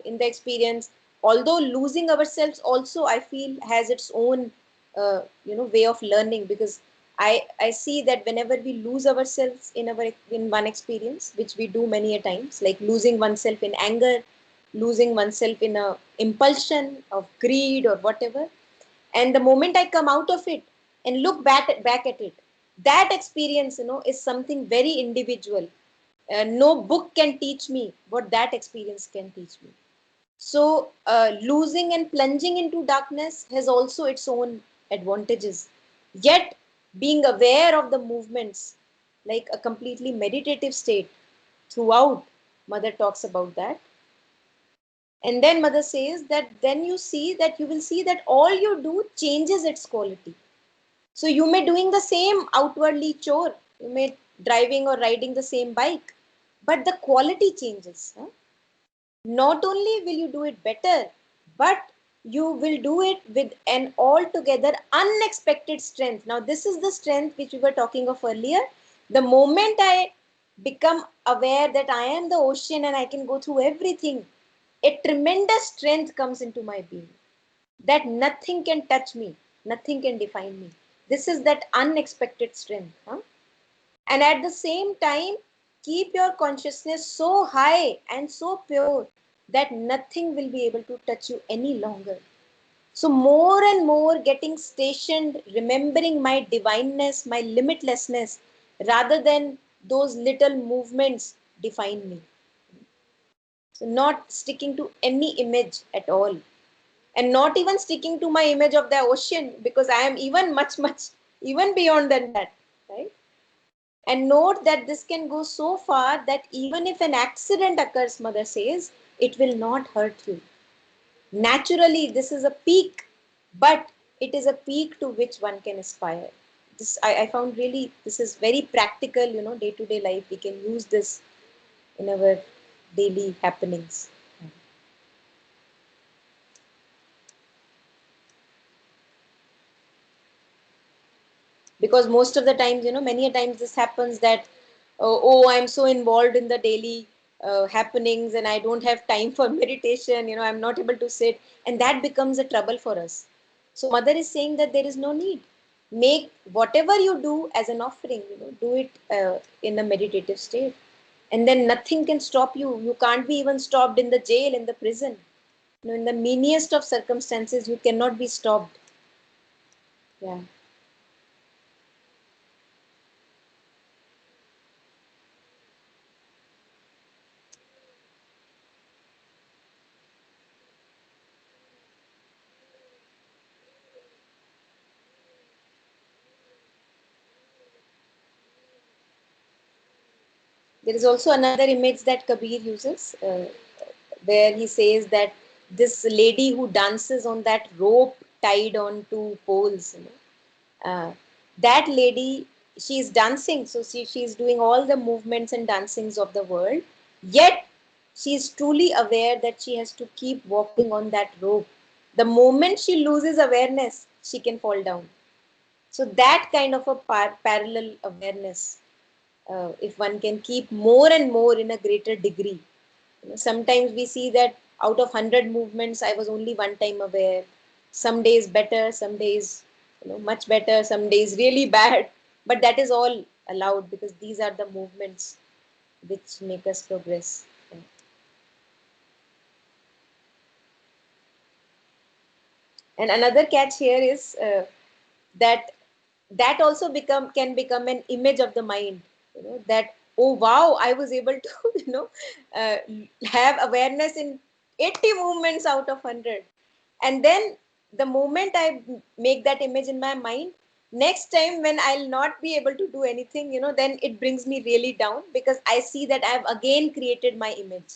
in the experience, although losing ourselves also, I feel, has its own way of learning, because I see that whenever we lose ourselves in one experience, which we do many a times, like losing oneself in anger, losing oneself in a impulsion of greed or whatever, and the moment I come out of it and look back at it, that experience, is something very individual. No book can teach me what that experience can teach me. So, losing and plunging into darkness has also its own advantages. Yet, being aware of the movements, like a completely meditative state throughout, Mother talks about that. And then Mother says that then you will see that all you do changes its quality. So, you may doing the same outwardly chore, you may driving or riding the same bike, but the quality changes. Huh? Not only will you do it better, but you will do it with an altogether unexpected strength. Now, this is the strength which we were talking of earlier. The moment I become aware that I am the ocean and I can go through everything, a tremendous strength comes into my being that nothing can touch me, nothing can define me. This is that unexpected strength. Huh? And at the same time, keep your consciousness so high and so pure that nothing will be able to touch you any longer. So, more and more getting stationed, remembering my divineness, my limitlessness, rather than those little movements define me. So, not sticking to any image at all, and not even sticking to my image of the ocean, because I am even much, even beyond than that, right? And note that this can go so far that even if an accident occurs, Mother says, it will not hurt you. Naturally, this is a peak, but it is a peak to which one can aspire. This I found really, this is very practical, day to day life. We can use this in our daily happenings. Because most of the times, many a times this happens that, oh, I'm so involved in the daily happenings and I don't have time for meditation, I'm not able to sit, and that becomes a trouble for us. So Mother is saying that there is no need. Make whatever you do as an offering, do it in a meditative state, and then nothing can stop you. You can't be even stopped in the jail, in the prison. In the meanest of circumstances you cannot be stopped. Yeah. There is also another image that Kabir uses, where he says that this lady who dances on that rope tied on to poles, that lady, she is dancing, so she is doing all the movements and dancings of the world, yet she is truly aware that she has to keep walking on that rope. The moment she loses awareness, she can fall down. So that kind of a parallel awareness, if one can keep more and more in a greater degree. Sometimes we see that out of 100 movements, I was only one time aware. Some days better, some days much better, some days really bad. But that is all allowed because these are the movements which make us progress. Yeah. And another catch here is that that also can become an image of the mind. That, oh wow, I was able to uh, have awareness in 80 movements out of 100. And then the moment I make that image in my mind, next time when I'll not be able to do anything, then it brings me really down because I see that I've again created my image.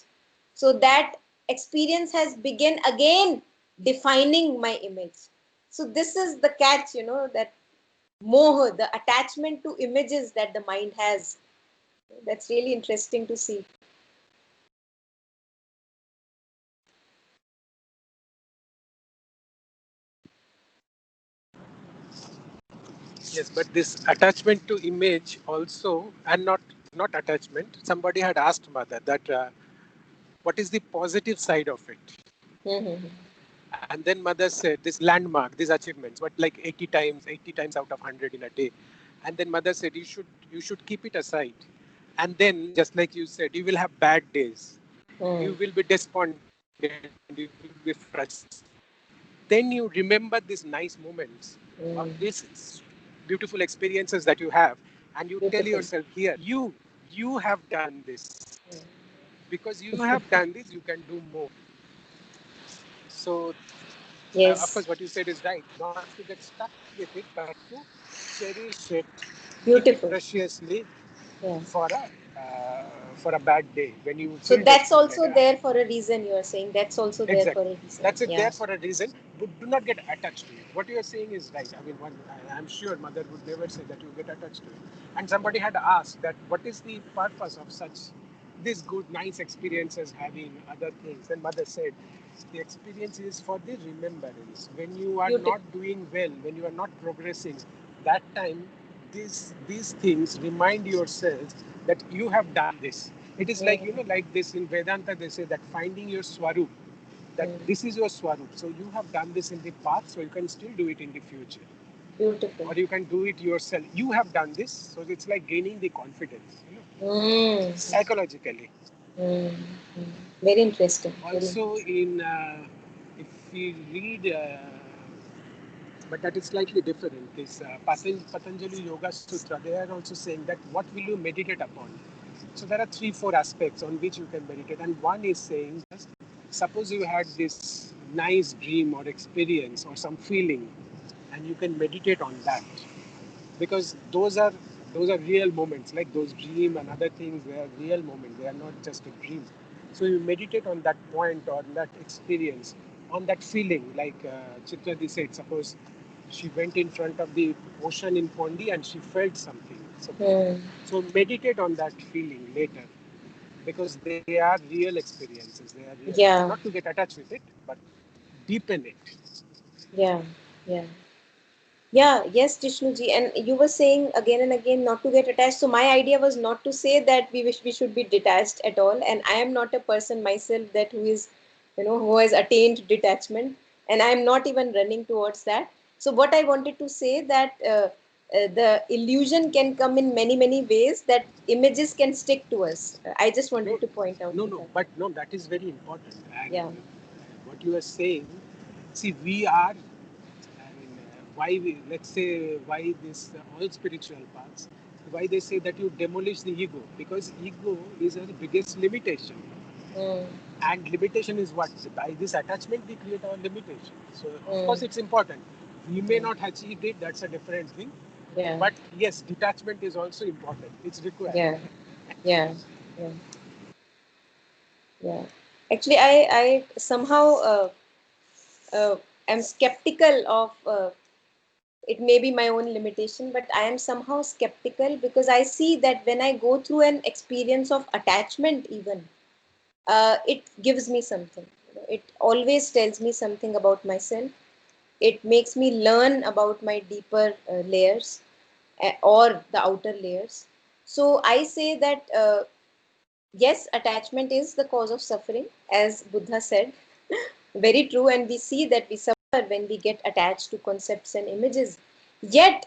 So that experience has begun again defining my image. So this is the catch, that moha, the attachment to images that the mind has. That's really interesting to see. Yes, but this attachment to image also, and not attachment. Somebody had asked Mother that what is the positive side of it, Mm-hmm. and then Mother said this landmark, these achievements, but like 80 times out of 100 in a day. And then mother said, you should keep it aside. And then, just like you said, you will have bad days. You will be despondent. You will be frustrated. Then you remember these nice moments of these beautiful experiences that you have, and you tell Beautiful. yourself, here, you have done this. Because you have done this, you can do more. So, of Yes. course, what you said is right. Not to get stuck with it, but to cherish it, keep it Beautiful. preciously Yeah. for a bad day when you So feel that's despondent. also there for a reason, you are saying. That's also there for Exactly. a reason. That's it Yeah. there for a reason. But do not get attached to it. What you are saying is right. I mean, I'm sure mother would never say that you get attached to it. And somebody had asked that what is the purpose of such these good, nice experiences having other things? And mother said, the experience is for the remembrance. When you are Beautiful. not doing well, when you are not progressing, that time these things remind yourself that you have done this. It is like, like this in Vedanta, they say that finding your swarup, that this is your swarup. So you have done this in the past, so you can still do it in the future. Beautiful. Or you can do it yourself. You have done this, so it's like gaining the confidence, Mm. psychologically. Mm. Very interesting. Very Also, interesting. in if we read, but that is slightly different. This Patanjali Yoga Sutra, they are also saying that what will you meditate upon? So there are 3-4 aspects on which you can meditate, and one is saying, suppose you had this nice dream or experience or some feeling, and you can meditate on that, because those are real moments, like those dream and other things. They are real moments, they are not just a dream. So you meditate on that point, on that experience, on that feeling, like Chitradi said, suppose she went in front of the ocean in Pondi and she felt something. So meditate on that feeling later, because they are real experiences, they are real. Not Yeah. to get attached with it, but deepen it. Yeah. Yeah. Yeah, yes, Jishnuji. And you were saying again and again not to get attached. So my idea was not to say that we wish we should be detached at all. And I am not a person myself that who is, who has attained detachment. And I am not even running towards that. So what I wanted to say that the illusion can come in many, many ways, that images can stick to us. I just No, wanted to point out no, to no, that. but no, that is very important. And Yeah. what you are saying, see, we are, I mean, let's say, why this, all spiritual paths, why they say that you demolish the ego, because ego is our biggest limitation. Mm, And limitation is what? By this attachment, we create our limitation. So, of mm, course, it's important. We may mm. not achieve it, that's a different thing. Yeah. But yes, detachment is also important, it's required. Yeah. Yeah. Yeah. Yeah, actually, I somehow am skeptical of. It may be my own limitation, but I am somehow skeptical because I see that when I go through an experience of attachment, even it gives me something. It always tells me something about myself. It makes me learn about my deeper layers or the outer layers. So I say that yes, attachment is the cause of suffering, as Buddha said. Very true, and we see that we suffer when we get attached to concepts and images. Yet,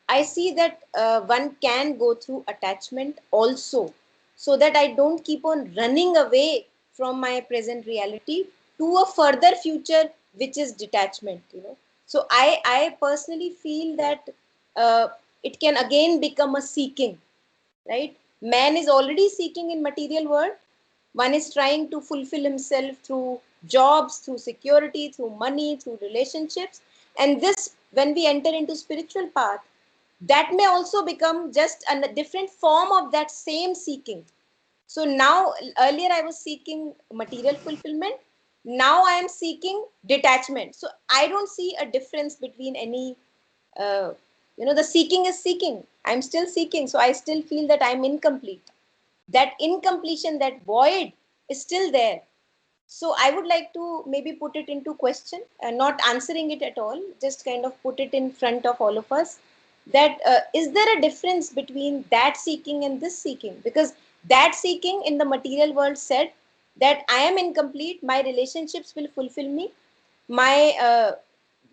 I see that one can go through attachment also, so that I don't keep on running away from my present reality to a further future, which is detachment. So I personally feel that uh, it can again become a seeking, right? Man is already seeking in material world. One is trying to fulfill himself through jobs, through security, through money, through relationships. And this, when we enter into spiritual path, that may also become just a different form of that same seeking. So now, earlier I was seeking material fulfillment, now I am seeking detachment. So I don't see a difference between any uh, the seeking is seeking. I'm still seeking, so I still feel that I'm incomplete. That incompletion, that void is still there. So I would like to maybe put it into question, not answering it at all, just kind of put it in front of all of us, that is there a difference between that seeking and this seeking? Because that seeking in the material world said that I am incomplete, my relationships will fulfill me, my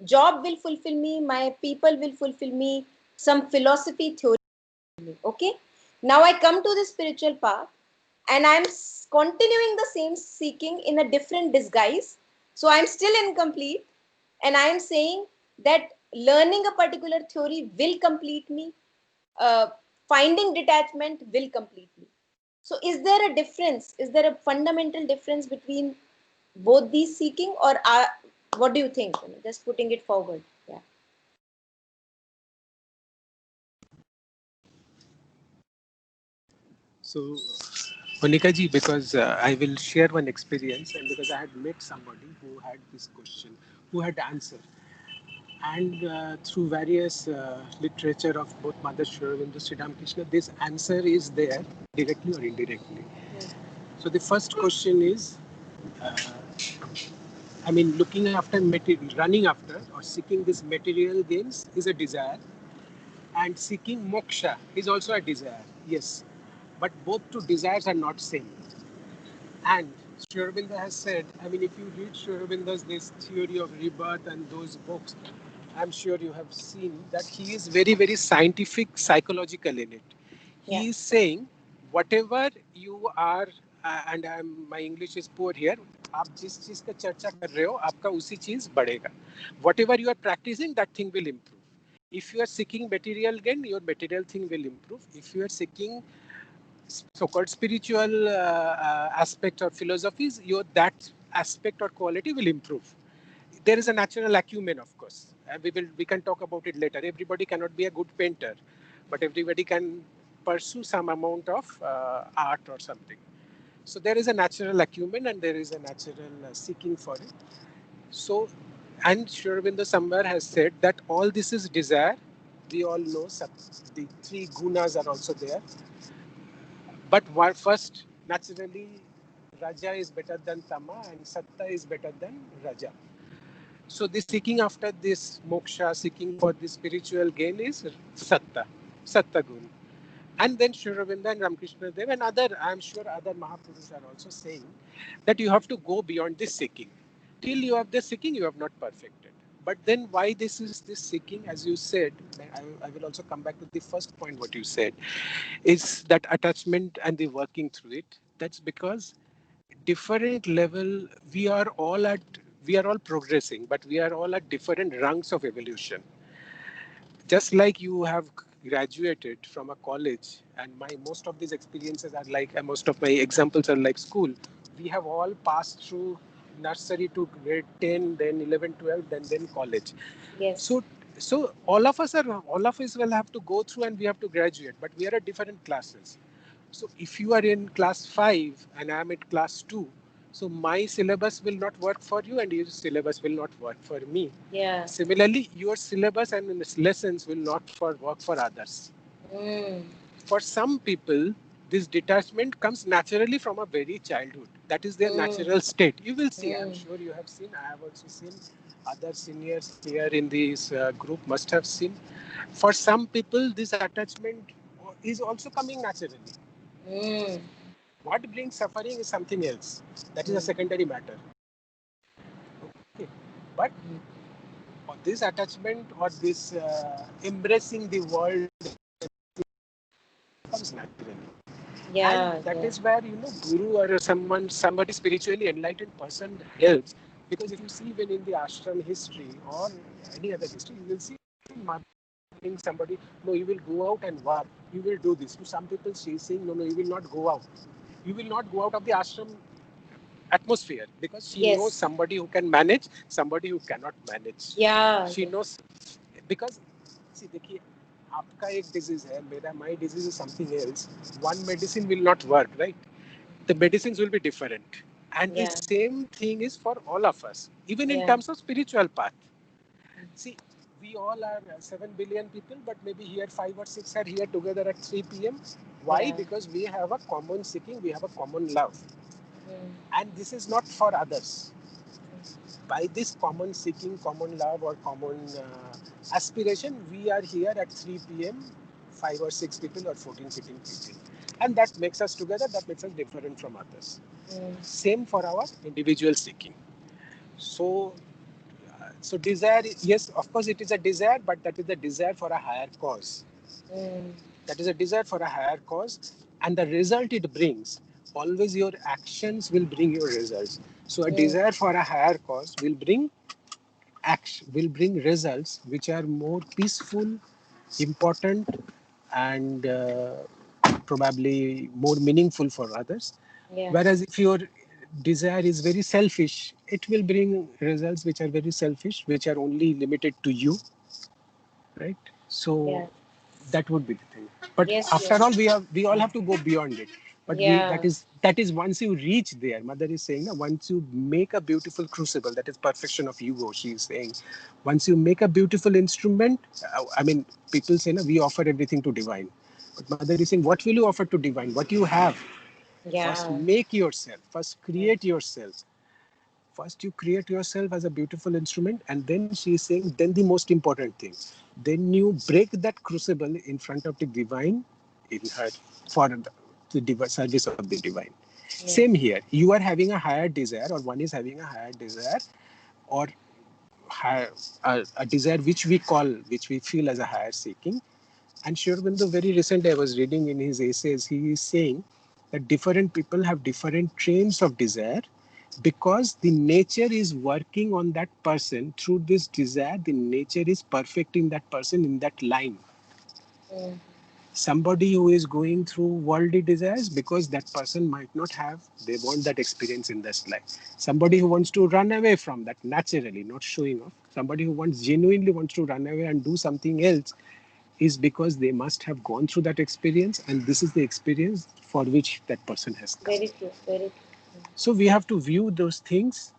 job will fulfill me, my people will fulfill me, some philosophy theory. Okay, now I come to the spiritual path, and I'm continuing the same seeking in a different disguise. So I'm still incomplete, and I'm saying that learning a particular theory will complete me. uh, Finding detachment will complete me. So is there a difference, is there a fundamental difference between both these seeking, or what do you think? Just putting it forward. Yeah. So, Monica ji, because I will share one experience, and because I had met somebody who had this question, who had answer, and through various literature of both Mother Shri Aurobindo, Sri Ramakrishna, this answer is there directly or indirectly. So the first question is, uh, I mean, looking after material, running after or seeking this material gains is a desire, and seeking moksha is also a desire. Yes, but both two desires are not same. And Sri Aurobindo has said, I mean, if you read Sri Aurobindo's this theory of rebirth and those books, I'm sure you have seen that he is very, very scientific, psychological in it. Yeah. He is saying, whatever you are, and my English is poor here, आप जिस चीज का चर्चा कर रहे हो आपका उसी चीज बढ़ेगा. Whatever you are practicing, that thing will improve. If you are seeking material gain, your material thing will improve. If you are seeking so-called spiritual aspect or philosophies, your that aspect or quality will improve. There is a natural acumen, of course. We can talk about it later. Everybody cannot be a good painter, but everybody can pursue some amount of art or something. So there is a natural acumen and there is a natural seeking for it. So, and Sri Aurobindo somewhere has said that all this is desire. We all know the three gunas are also there. But first, naturally, Raja is better than Tama and Satta is better than Raja. So the seeking after this moksha, seeking for this spiritual gain is Satta, Satta Gun. And then Sri Aurobindo and Ramakrishna Dev and I'm sure other Mahapurushas are also saying that you have to go beyond this seeking. Till you have this seeking, you have not perfected. But then why this is this seeking, as you said, I will also come back to the first point what you said, is that attachment and the working through it. That's because different level we are all progressing, but we are all at different rungs of evolution. Just like you have graduated from a college, and my most of these experiences are like most of my examples are like school. We have all passed through nursery to grade 10, then 11, 12, then college. Yes. So all of us will have to go through and we have to graduate, but we are at different classes. So if you are in class 5 and I am at class 2, so my syllabus will not work for you and your syllabus will not work for me. Yeah. Similarly, your syllabus and lessons will not work for others. For some people, this detachment comes naturally from a very childhood. That is their natural state. You will see, I'm sure you have seen, I have also seen, other seniors here in this group must have seen. For some people, this attachment is also coming naturally. What brings suffering is something else. That is a secondary matter. Okay. But this attachment or this embracing the world comes naturally. Yeah. And that is where, guru or somebody spiritually enlightened person helps. Because if you see even in the ashram history or any other history, you will see mother telling somebody, no, you will go out and work. You will do this. To some people, she is saying, no, you will not go out. You will not go out of the ashram atmosphere because she knows somebody who can manage, somebody who cannot manage. Yeah. She knows because see, देखिए आपका एक disease है, मेरा my disease is something else. One medicine will not work, right? The medicines will be different, and the same thing is for all of us, even in terms of spiritual path. See, we all are 7 billion people, but maybe here 5 or 6 are here together at 3 p.m. Why? Because we have a common seeking, we have a common love. And this is not for others. By this common seeking, common love, or common aspiration, we are here at 3 p.m., 5 or 6 people or 14, 15 people. And that makes us together, that makes us different from others. Same for our individual seeking. So, So desire, yes, of course it is a desire, but that is a desire for a higher cause. Mm. That is a desire for a higher cause, and the result it brings, always your actions will bring your results. So a Mm. desire for a higher cause will bring action, will bring results which are more peaceful, important, and probably more meaningful for others. Yeah. Whereas if your desire is very selfish, it will bring results which are very selfish, which are only limited to you, right? So Yeah. that would be the thing. But Yes. after Yes. all, we all have to go beyond it. But we Yeah. that is once you reach there. Mother is saying, no, once you make a beautiful crucible, that is perfection of ego. She is saying, once you make a beautiful instrument, I mean, people say, no, we offer everything to divine. But Mother is saying, what will you offer to divine? What you have. First, Yeah. make yourself. First, create yourself. First you create yourself as a beautiful instrument, and then she is saying, then the most important thing, then you break that crucible in front of the divine in her for the service of the divine. Yeah. Same here, you are having a higher desire, or one is having a higher desire, or a desire which we call, which we feel as a higher seeking. And Sri Aurobindo, very recently I was reading in his essays, he is saying that different people have different trains of desire, because the nature is working on that person through this desire. The nature is perfecting that person in that line. Mm. Somebody who is going through worldly desires, because that person might not have, they want that experience in this life. Somebody who wants to run away from that naturally, not showing off. Somebody who wants genuinely wants to run away and do something else, is because they must have gone through that experience, and this is the experience for which that person has come. Very true. Very true. So we have to view those things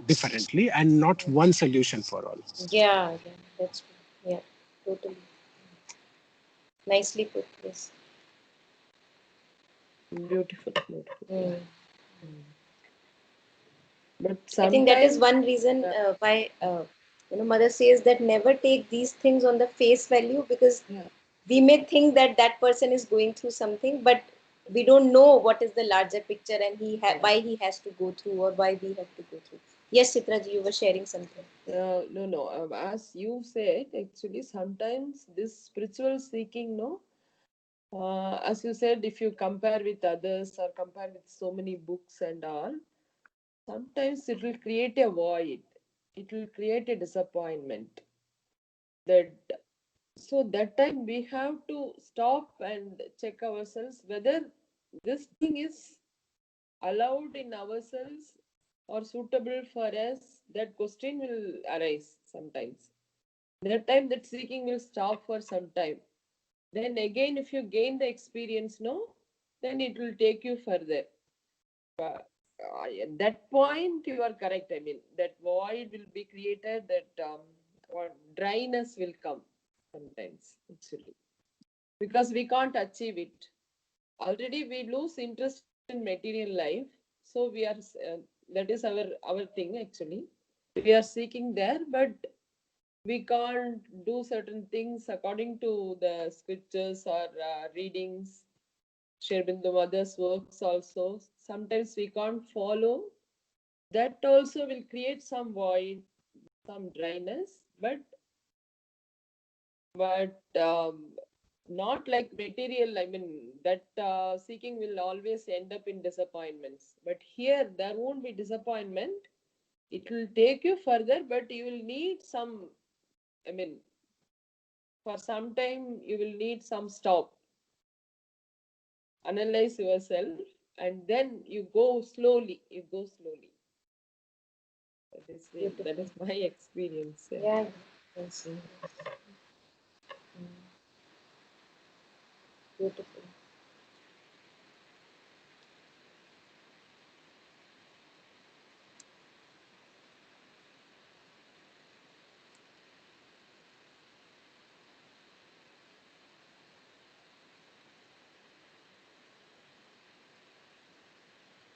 differently, and not one solution for all. Yeah. Yeah. That's true. Yeah. Totally. Nicely put. Yes. Beautiful, beautiful. Mm. But I think that is sometimes, one reason why Mother says that never take these things on the face value, because yeah, we may think that that person is going through something, but we don't know what is the larger picture, and why he has to go through, or why we have to go through. Yes, Chitraji, you were sharing something. no, no. As you said, actually, sometimes this spiritual seeking, no, as you said, if you compare with others or compare with so many books and all, sometimes it will create a void. It will create a disappointment. That so that time we have to stop and check ourselves whether this thing is allowed in ourselves or suitable for us. That question will arise sometimes. That time that seeking will stop for some time. Then again, if you gain the experience, no, then it will take you further. But at that point, you are correct. I mean, that void will be created, that or dryness will come sometimes, actually, because we can't achieve it. Already, we lose interest in material life, so we are that is our thing actually. We are seeking there, but we can't do certain things according to the scriptures or readings. Sri Aurobindo Mother's works also. Sometimes we can't follow. That also will create some void, some dryness, but not like material. I mean, that seeking will always end up in disappointments. But here, there won't be disappointment. It will take you further, but you will need some. I mean, for some time, you will need some stop, analyze yourself, and then you go slowly. You go slowly. That Beautiful. is my experience. Yeah. Yeah. Yes. Mm. Beautiful.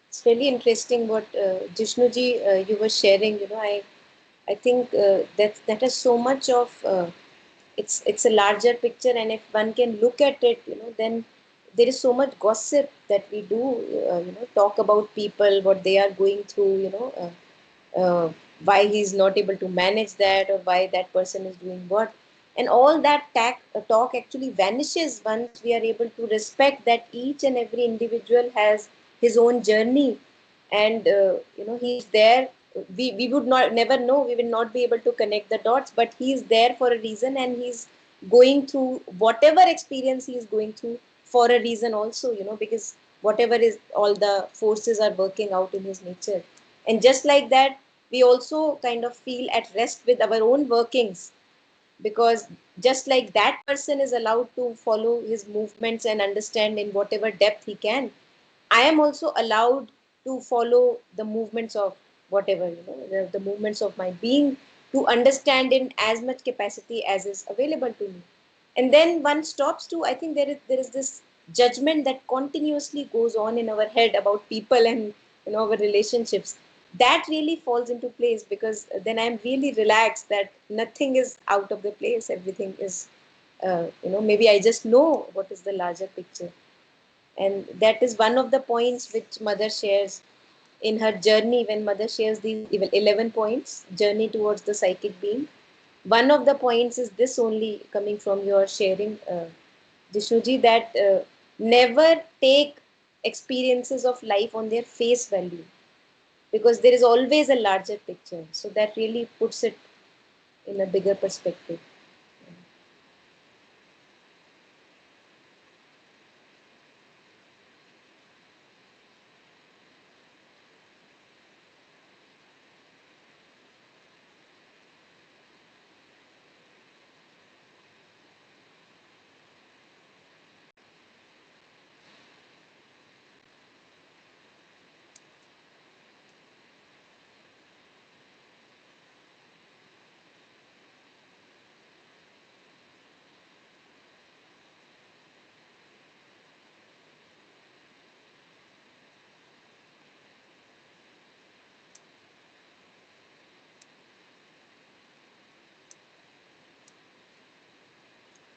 It's really interesting what Jishnuji you were sharing. I think that has so much of it's a larger picture, and if one can look at it, then there is so much gossip that we do, talk about people, what they are going through, why he's not able to manage that, or why that person is doing what. And all that talk actually vanishes once we are able to respect that each and every individual has his own journey. And he's there. We would not never know, we will not be able to connect the dots, but he's there for a reason, and he's going through whatever experience he is going through for a reason also, because whatever is, all the forces are working out in his nature. And just like that, we also kind of feel at rest with our own workings, because just like that person is allowed to follow his movements and understand in whatever depth he can, I am also allowed to follow the movements of whatever, the movements of my being, to understand in as much capacity as is available to me. And then one stops to, I think there is this judgment that continuously goes on in our head about people and our relationships. That really falls into place, because then I'm really relaxed that nothing is out of the place. Everything is, maybe I just know what is the larger picture. And that is one of the points which mother shares in her journey, when mother shares these 11 points, journey towards the psychic being. One of the points is this only, coming from your sharing, Jishnuji, that never take experiences of life on their face value, because there is always a larger picture. So that really puts it in a bigger perspective.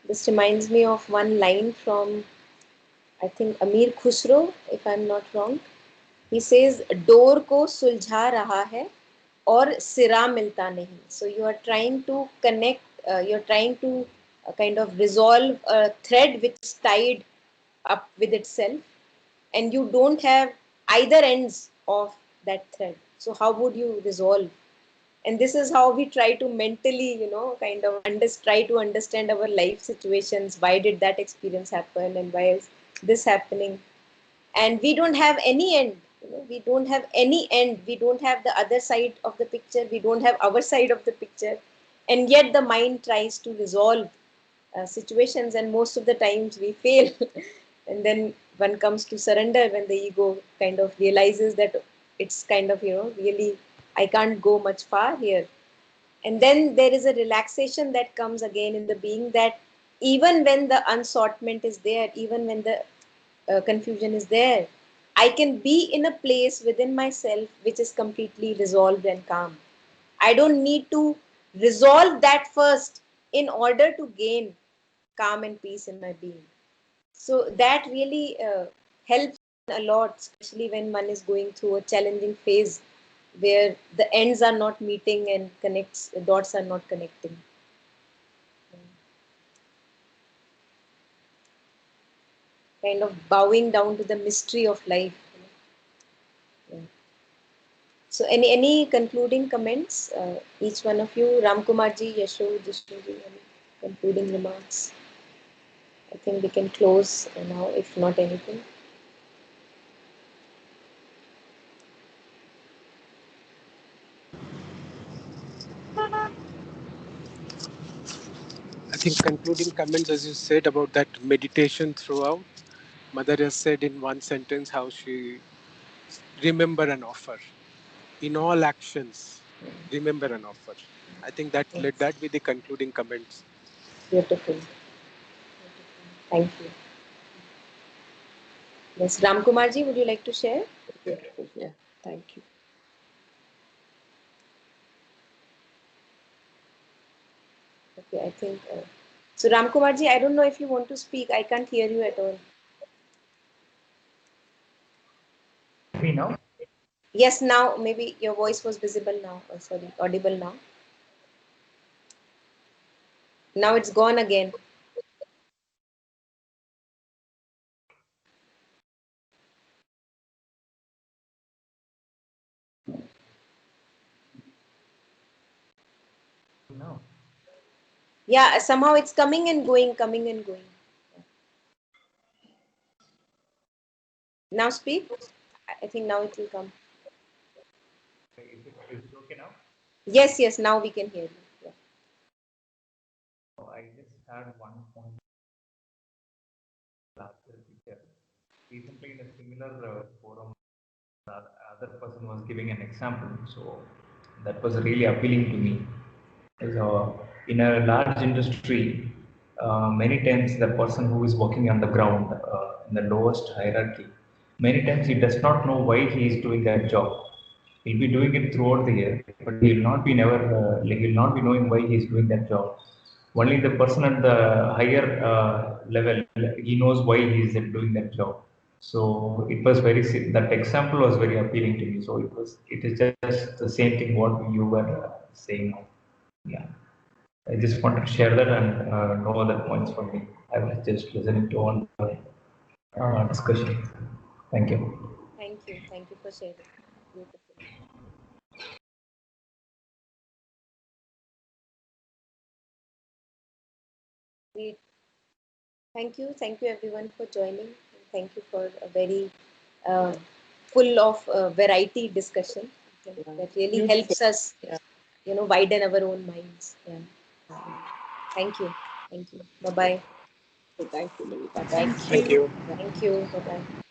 This reminds me of one line from, I think, Amir Khusro, if I'm not wrong. He says, door को सुलझा रहा है और सिरा मिलता नहीं. So you are trying to connect, you're trying to kind of resolve a thread which is tied up with itself, and you don't have either ends of that thread. So how would you resolve? And this is how we try to mentally, kind of try to understand our life situations. Why did that experience happen, and why is this happening? And we don't have any end. We don't have any end. We don't have the other side of the picture. We don't have our side of the picture. And yet the mind tries to resolve situations, and most of the times we fail. And then one comes to surrender, when the ego kind of realizes that it's kind of, really, I can't go much far here. And then there is a relaxation that comes again in the being, that even when the unsortment is there, even when the confusion is there, I can be in a place within myself which is completely resolved and calm. I don't need to resolve that first in order to gain calm and peace in my being. So that really helps a lot, especially when one is going through a challenging phase where the ends are not meeting and connects, the dots are not connecting. Kind of bowing down to the mystery of life. Yeah. So any concluding comments? Each one of you, Ram Kumarji, Yasho, Jishnuji, any concluding remarks? I think we can close now, if not anything. I think concluding comments, as you said about that meditation throughout, Mother has said in one sentence how she remember an offer in all actions. Remember an offer. I think that let Yes, that be the concluding comments. beautiful. Thank you. Yes, Ram Kumarji, would you like to share? Beautiful. Yeah. Thank you. Okay, I think. So Ram Kumarji, I don't know if you want to speak. I can't hear you at all. Me now? Yes, now maybe your voice was visible now. Sorry, audible now. Now it's gone again. No. Yeah, somehow it's coming and going, coming and going. Now speak. I think now it will come. Is it okay now? Yes, yes, now we can hear you. Yeah. I just had one point last teacher. Recently, in a similar forum, the other person was giving an example. So that was really appealing to me. So in a large industry, many times the person who is working on the ground in the lowest hierarchy, many times he does not know why he is doing that job. He'll be doing it throughout the year, but he'll not be never like he'll not be knowing why he's doing that job. Only the person at the higher level, he knows why he's doing that job. So it was very that example was very appealing to me. So it is just the same thing what you were saying now. Yeah. I just wanted to share that and no other points for me. I was just listening to all the discussion. Thank you. Thank you. Thank you for sharing. Beautiful. We thank you. Thank you everyone for joining. And thank you for a very uh, full of variety discussion. I think Yeah. that really Beautiful. helps us, Yeah. widen our own minds. Yeah. Thank you. Thank you. Bye bye. So thank you, Monica. Thank Thanks. Thank you. you. Yeah. Thank you. Bye bye.